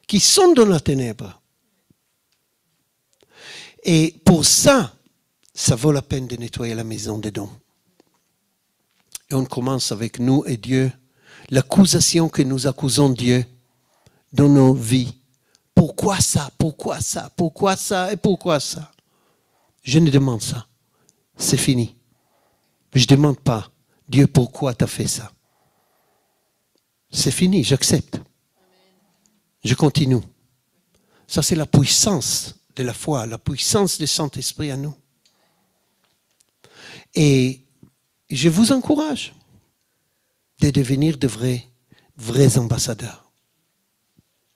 qui sont dans la ténèbre. Et pour ça, ça vaut la peine de nettoyer la maison des dons. Et on commence avec nous et Dieu, l'accusation que nous accusons Dieu dans nos vies. Pourquoi ça? Pourquoi ça? Pourquoi ça? Et pourquoi ça? Je ne demande ça. C'est fini. Je ne demande pas, Dieu, pourquoi tu as fait ça? C'est fini, j'accepte. Je continue. Ça, c'est la puissance de la foi, la puissance du Saint-Esprit à nous. Et je vous encourage de devenir de vrais ambassadeurs.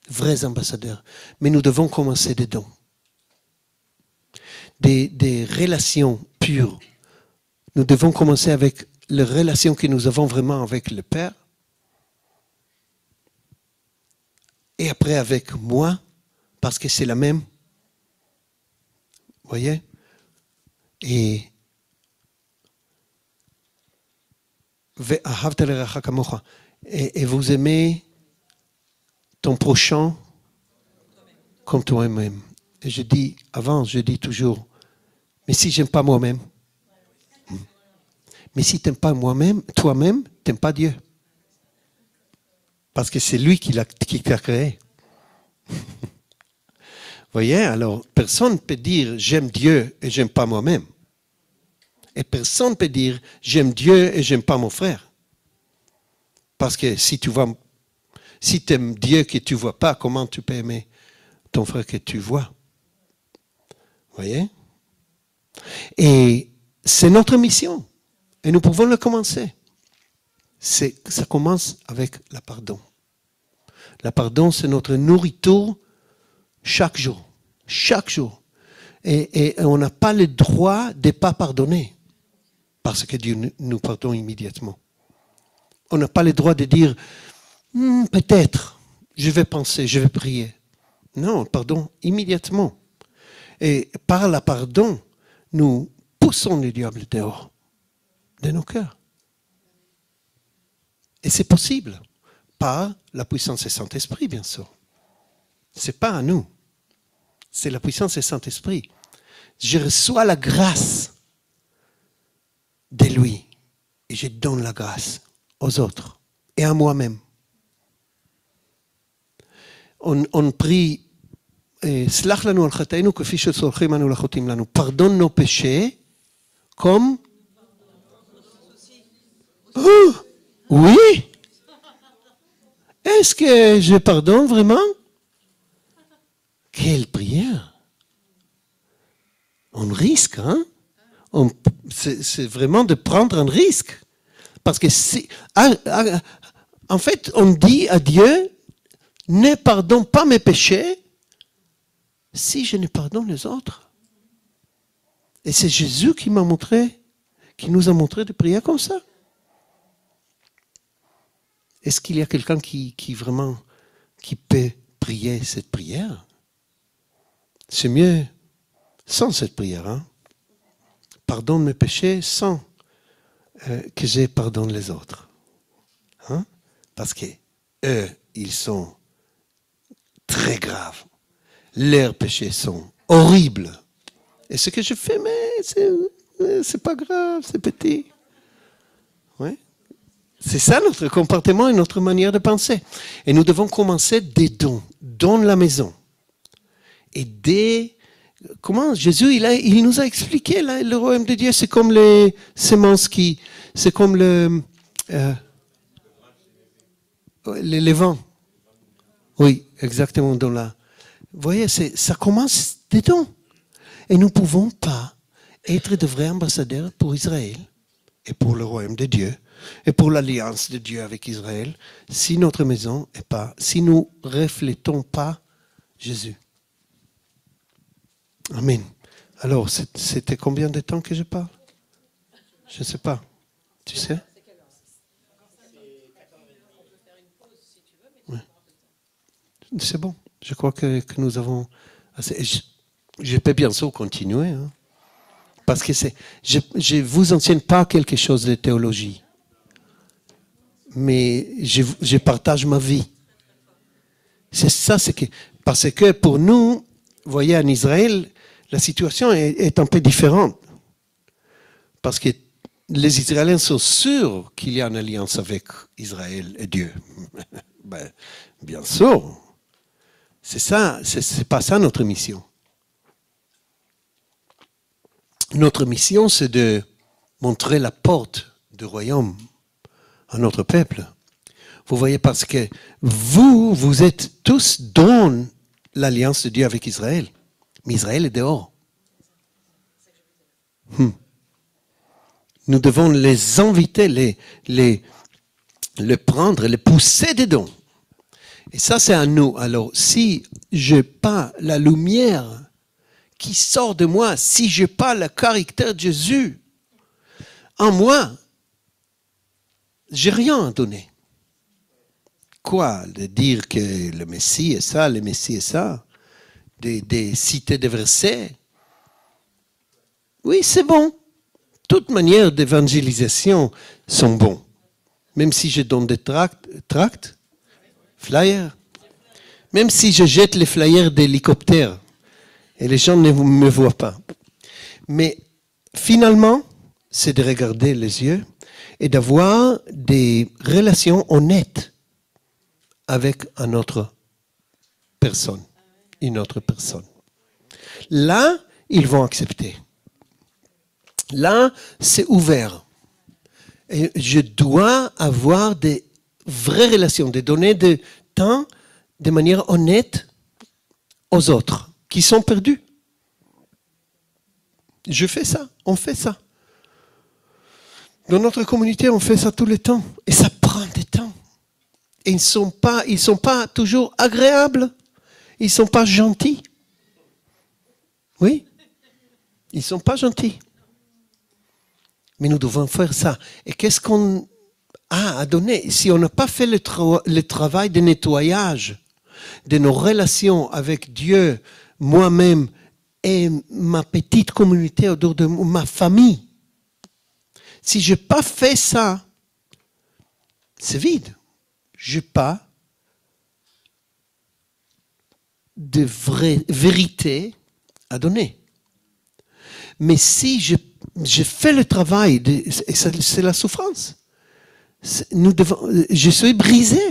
Vrais ambassadeurs. Mais nous devons commencer dedans. Des relations pures. Nous devons commencer avec la relation que nous avons vraiment avec le Père, et après avec moi, parce que c'est la même. Vous voyez? Et vous aimez ton prochain comme toi-même. Et je dis toujours, mais si je n'aime pas moi-même, mais si tu n'aimes pas moi-même, toi-même, tu n'aimes pas Dieu. Parce que c'est lui qui t'a créé. Vous voyez, alors personne ne peut dire j'aime Dieu et j'aime pas moi-même. Et personne ne peut dire j'aime Dieu et j'aime pas mon frère. Parce que si tu aimes Dieu que tu ne vois pas, comment tu peux aimer ton frère que tu vois? Vous voyez? Et c'est notre mission. Et nous pouvons le commencer. Ça commence avec la pardon. La pardon, c'est notre nourriture chaque jour. Chaque jour. Et on n'a pas le droit de ne pas pardonner. Parce que Dieu nous pardonne immédiatement. On n'a pas le droit de dire, peut-être, je vais penser, je vais prier. Non, pardon, immédiatement. Et par la pardon, nous poussons le diable dehors de nos cœurs. Et c'est possible. Par la puissance du Saint-Esprit, bien sûr. Ce n'est pas à nous. C'est la puissance du Saint-Esprit. Je reçois la grâce de lui. Et je donne la grâce aux autres et à moi-même. On prie, pardonne nos péchés comme... Oh, oui! Est-ce que je pardonne vraiment? Quelle prière! On risque, hein? C'est vraiment de prendre un risque. Parce que en fait, on dit à Dieu, ne pardonne pas mes péchés si je ne pardonne les autres. Et c'est Jésus qui nous a montré de prier comme ça. Est-ce qu'il y a quelqu'un qui peut prier cette prière? C'est mieux sans cette prière. Hein? Pardonne mes péchés sans que je pardonne les autres. Hein? Parce que eux, ils sont très graves. Leurs péchés sont horribles. Et ce que je fais, mais c'est pas grave, c'est petit. Ouais. C'est ça notre comportement et notre manière de penser. Et nous devons commencer des dons, dans la maison. Et comment Jésus, il nous a expliqué, là, le royaume de Dieu, c'est comme les semences c'est comme les vents. Oui, exactement, vous voyez, ça commence des dons. Et nous ne pouvons pas être de vrais ambassadeurs pour Israël et pour le royaume de Dieu et pour l'alliance de Dieu avec Israël si notre maison est pas, si nous ne reflétons pas Jésus. Amen. Alors, c'était combien de temps que je parle? Je ne sais pas. Tu sais? Ouais. C'est bon. Je crois que nous avons assez. Je peux bien sûr continuer. Hein, parce que je ne vous enseigne pas quelque chose de théologie. Mais je partage ma vie. C'est ça, parce que pour nous, vous voyez, en Israël, la situation est un peu différente. Parce que les Israéliens sont sûrs qu'il y a une alliance avec Israël et Dieu. Ben, bien sûr. C'est ça, c'est pas ça notre mission. Notre mission, c'est de montrer la porte du royaume à notre peuple. Vous voyez, parce que vous êtes tous dans l'alliance de Dieu avec Israël. Mais Israël est dehors. Nous devons les inviter, les prendre, les pousser dedans. Et ça, c'est à nous. Alors, si je n'ai pas la lumière qui sort de moi, si je n'ai pas le caractère de Jésus en moi, j'ai rien à donner. Quoi? De dire que le Messie est ça, le Messie est ça? De citer des versets? Oui, c'est bon. Toutes manières d'évangélisation sont bons. Même si je donne des tracts, flyers. Même si je jette les flyers d'hélicoptère et les gens ne me voient pas. Mais finalement, c'est de regarder les yeux et d'avoir des relations honnêtes avec une autre personne. Là, ils vont accepter. Là, c'est ouvert. Et je dois avoir des vraies relations, de donner du temps de manière honnête aux autres qui sont perdus. Je fais ça, on fait ça. Dans notre communauté, on fait ça tout le temps. Et ça prend du temps. Et ils sont pas toujours agréables. Ils ne sont pas gentils. Oui, ils ne sont pas gentils. Mais nous devons faire ça. Et qu'est-ce qu'on a à donner? Si on n'a pas fait le travail de nettoyage de nos relations avec Dieu, moi-même et ma petite communauté autour de ma famille, si je n'ai pas fait ça, c'est vide. Je n'ai pas de vraie vérité à donner. Mais si je fais le travail, et c'est la souffrance, je suis brisé,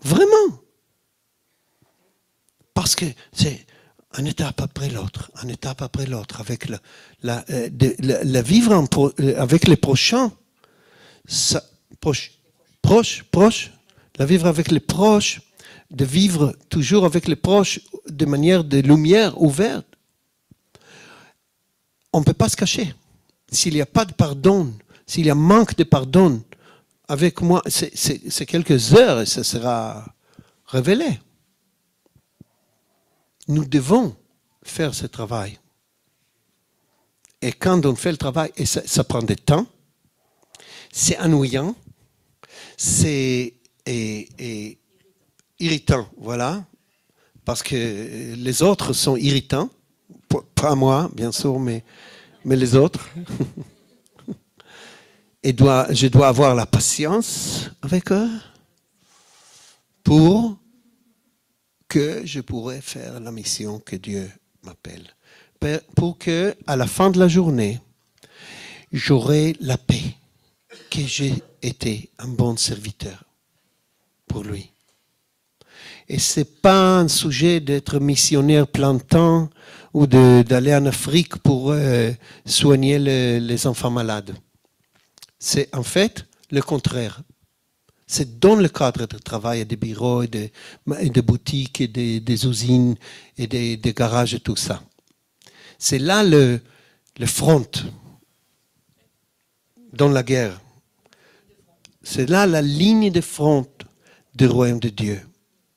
vraiment. Parce que c'est une étape après l'autre, avec la vivre avec les prochains, proche, la vivre avec les proches, de vivre toujours avec les proches de manière de lumière ouverte. On ne peut pas se cacher. S'il n'y a pas de pardon, s'il y a manque de pardon, avec moi, c'est quelques heures et ça sera révélé. Nous devons faire ce travail. Et quand on fait le travail, et ça prend du temps, c'est ennuyant, c'est irritant, voilà, parce que les autres sont irritants, pas moi, bien sûr, mais les autres. Et je dois avoir la patience avec eux pour que je pourrais faire la mission que Dieu m'appelle. Pour que, à la fin de la journée, j'aurai la paix, que j'ai été un bon serviteur pour lui. Et ce n'est pas un sujet d'être missionnaire plein temps ou d'aller en Afrique pour soigner les enfants malades. C'est en fait le contraire. C'est dans le cadre de travail, des bureaux, et de boutiques, et des usines, et des garages et tout ça. C'est là le front dans la guerre. C'est là la ligne de front du royaume de Dieu,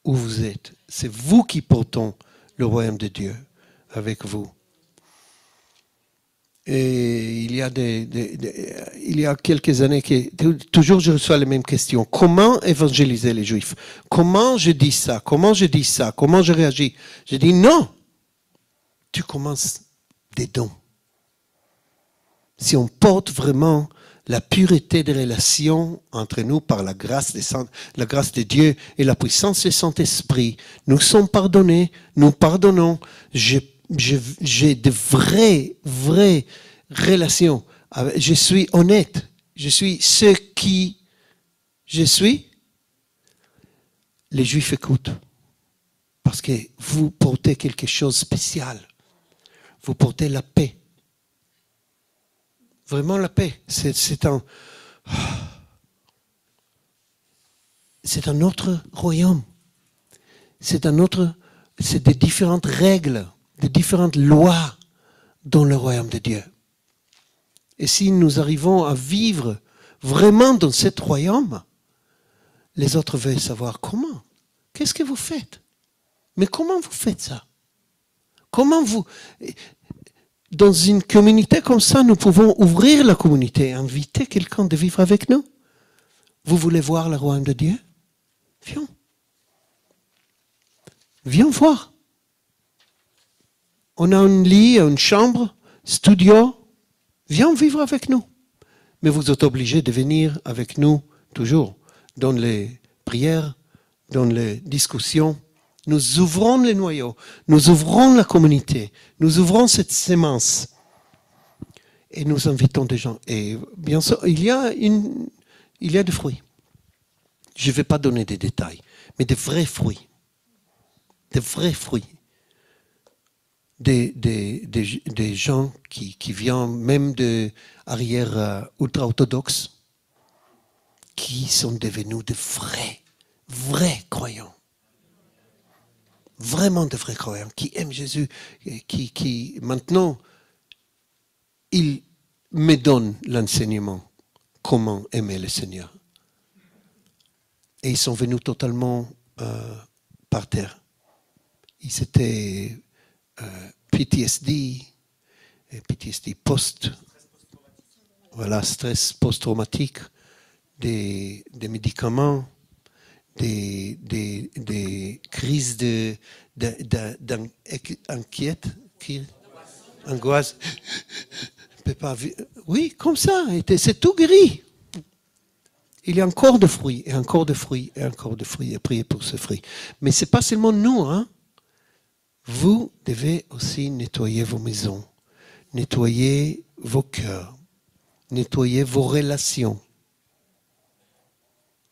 où vous êtes. C'est vous qui portez le royaume de Dieu avec vous. Et il y a quelques années, toujours je reçois les mêmes questions. Comment évangéliser les Juifs? Comment je dis ça? Comment je réagis? Je dis non. Tu commences des dons. Si on porte vraiment la pureté des relations entre nous par la grâce de Dieu et la puissance du Saint-Esprit, nous sommes pardonnés, nous pardonnons. J'ai de vraies relations. Je suis honnête. Je suis ce qui je suis. Les Juifs écoutent. Parce que vous portez quelque chose de spécial. Vous portez la paix. Vraiment la paix. C'est un autre royaume. C'est des différentes règles, des différentes lois dans le royaume de Dieu. Et si nous arrivons à vivre vraiment dans ce royaume, les autres veulent savoir comment. Qu'est-ce que vous faites? Mais comment vous faites ça? Comment vous... Dans une communauté comme ça, nous pouvons ouvrir la communauté, inviter quelqu'un de vivre avec nous. Vous voulez voir le royaume de Dieu? Viens. Viens voir. On a un lit, une chambre, studio. Viens vivre avec nous. Mais vous êtes obligés de venir avec nous toujours dans les prières, dans les discussions. Nous ouvrons les noyaux, nous ouvrons la communauté, nous ouvrons cette sémence et nous invitons des gens. Et bien sûr, il y a des fruits. Je ne vais pas donner des détails, mais des vrais fruits. Des vrais fruits. Des gens qui viennent même de arrière ultra-orthodoxes, qui sont devenus de vrais croyants. Vraiment de vrais croyants, qui aiment Jésus, qui maintenant, ils me donnent l'enseignement, comment aimer le Seigneur. Et ils sont venus totalement par terre. Ils étaient PTSD stress post-traumatique, des médicaments, des crises angoisse. Oui, comme ça, c'est tout guéri. Il y a encore de fruits, et encore de fruits, et encore de fruits, et priez pour ces fruits. Mais ce n'est pas seulement nous, hein. Vous devez aussi nettoyer vos maisons, nettoyer vos cœurs, nettoyer vos relations,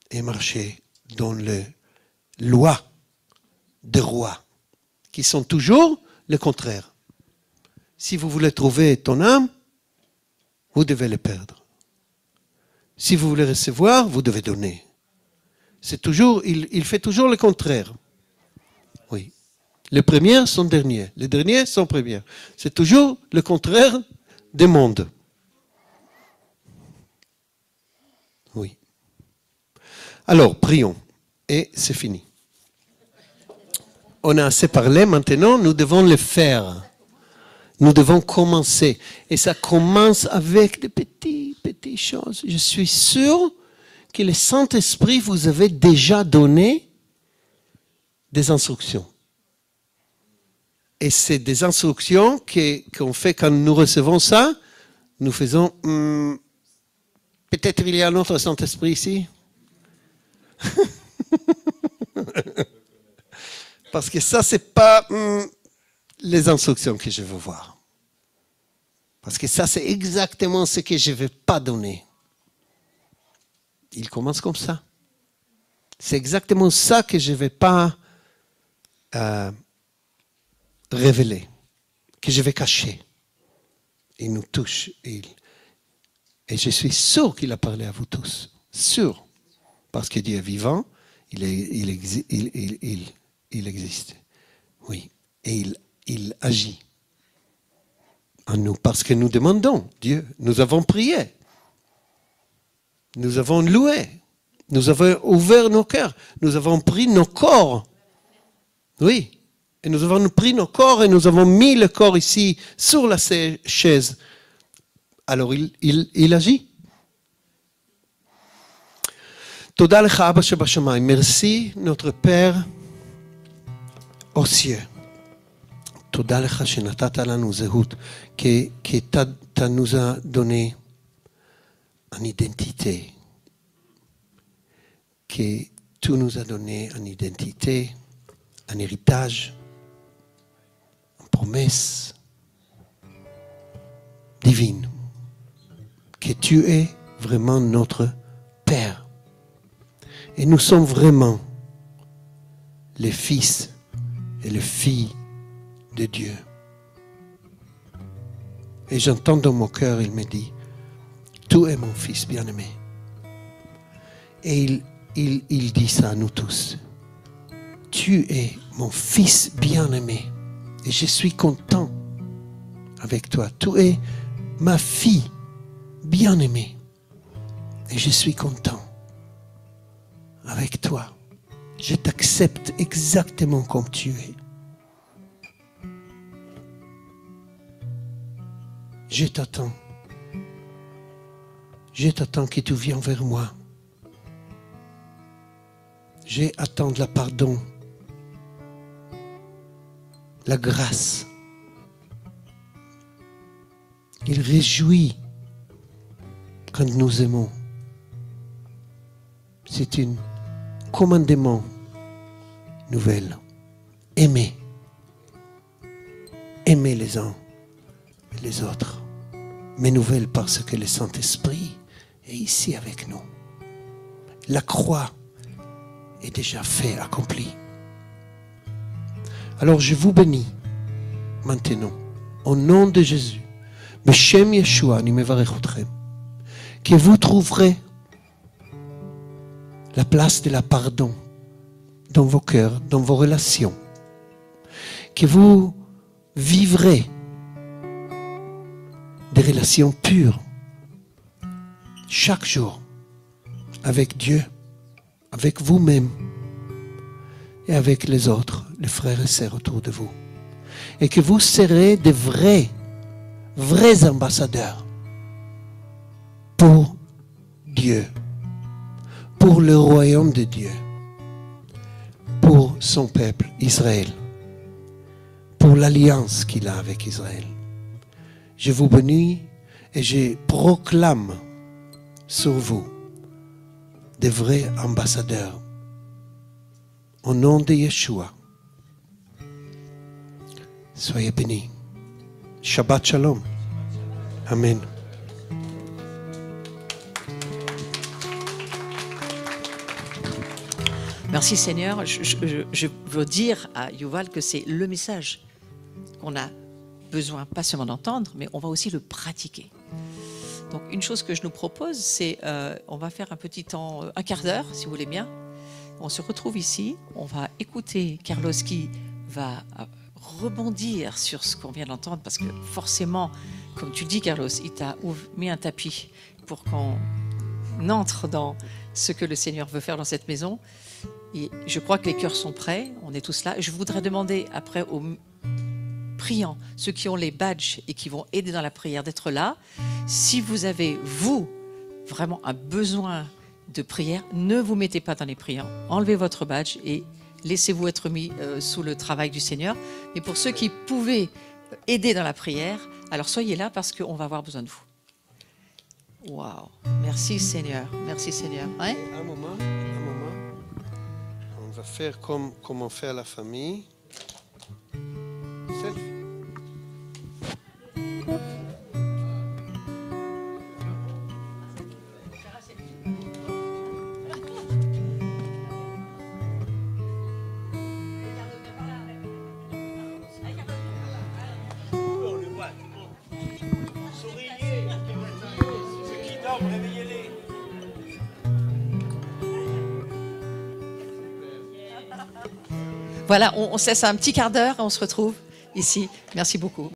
et marcher dans les lois des rois, qui sont toujours le contraire. Si vous voulez trouver ton âme, vous devez le perdre. Si vous voulez recevoir, vous devez donner. C'est toujours, il fait toujours le contraire. Oui. Les premiers sont derniers, les derniers sont premiers. C'est toujours le contraire des mondes. Oui. Alors, prions. Et c'est fini. On a assez parlé, maintenant nous devons le faire. Nous devons commencer. Et ça commence avec des petites choses. Je suis sûr que le Saint-Esprit vous avait déjà donné des instructions. Et c'est des instructions qu'on fait quand nous recevons ça. Nous faisons, peut-être il y a un autre Saint-Esprit ici. Parce que ça, c'est pas les instructions que je veux voir. Parce que ça, c'est exactement ce que je ne vais pas donner. Il commence comme ça. C'est exactement ça que je ne vais pas révéler, que je vais cacher. Il nous touche. Et je suis sûr qu'il a parlé à vous tous. Sûr. Parce que Dieu est vivant, il existe. Oui. Et il agit en nous. Parce que nous demandons Dieu. Nous avons prié. Nous avons loué. Nous avons ouvert nos cœurs. Nous avons pris nos corps. Oui. Et nous avons pris nos corps et nous avons mis le corps ici sur la chaise. Alors il agit. Toda lecha Abba shebashamayim. Merci notre Père aux cieux. Toda lecha shenatata lanu zehut, que tu nous as donné une identité, que tu nous as donné une identité, un héritage, une promesse divine, que tu es vraiment notre Père. Et nous sommes vraiment les fils et les filles de Dieu. Et j'entends dans mon cœur, il me dit, tu es mon fils bien-aimé. Et il dit ça à nous tous. Tu es mon fils bien-aimé. Et je suis content avec toi. Tu es ma fille bien-aimée. Et je suis content avec toi. Je t'accepte exactement comme tu es. Je t'attends. Je t'attends que tu viennes vers moi. j'ai à attendre le pardon, la grâce. Il réjouit quand nous aimons. C'est un commandement nouvelle. Aimer. Aimer les uns et les autres. Mais nouvelle parce que le Saint-Esprit est ici avec nous. La croix est déjà faite, accomplie. Alors je vous bénis maintenant, au nom de Jésus, Beshem Yeshua, אני מברך אתכם, que vous trouverez la place de la pardon dans vos cœurs, dans vos relations, que vous vivrez des relations pures chaque jour avec Dieu, avec vous-même et avec les autres, les frères et sœurs autour de vous. Et que vous serez des vrais ambassadeurs pour Dieu, pour le royaume de Dieu, pour son peuple, Israël, pour l'alliance qu'il a avec Israël. Je vous bénis et je proclame sur vous des vrais ambassadeurs. Au nom de Yeshua, soyez bénis. Shabbat Shalom. Amen. Merci Seigneur. Je veux dire à Yuval que c'est le message qu'on a besoin pas seulement d'entendre, mais on va aussi le pratiquer. Donc une chose que je nous propose, c'est on va faire un petit temps, un quart d'heure, si vous voulez bien. On se retrouve ici, on va écouter Carlos qui va rebondir sur ce qu'on vient d'entendre, parce que forcément, comme tu dis Carlos, il t'a mis un tapis pour qu'on entre dans ce que le Seigneur veut faire dans cette maison. Et je crois que les cœurs sont prêts, on est tous là. Je voudrais demander après aux priants, ceux qui ont les badges et qui vont aider dans la prière, d'être là. Si vous avez, vous, vraiment un besoin de prière, ne vous mettez pas dans les priants. Enlevez votre badge et laissez-vous être mis sous le travail du Seigneur. Mais pour ceux qui pouvaient aider dans la prière, alors soyez là parce qu'on va avoir besoin de vous. Waouh, merci Seigneur, merci Seigneur. Hein? Un moment. On va faire comme on fait à la famille. Selfie. Voilà, on cesse un petit quart d'heure et on se retrouve ici. Merci beaucoup.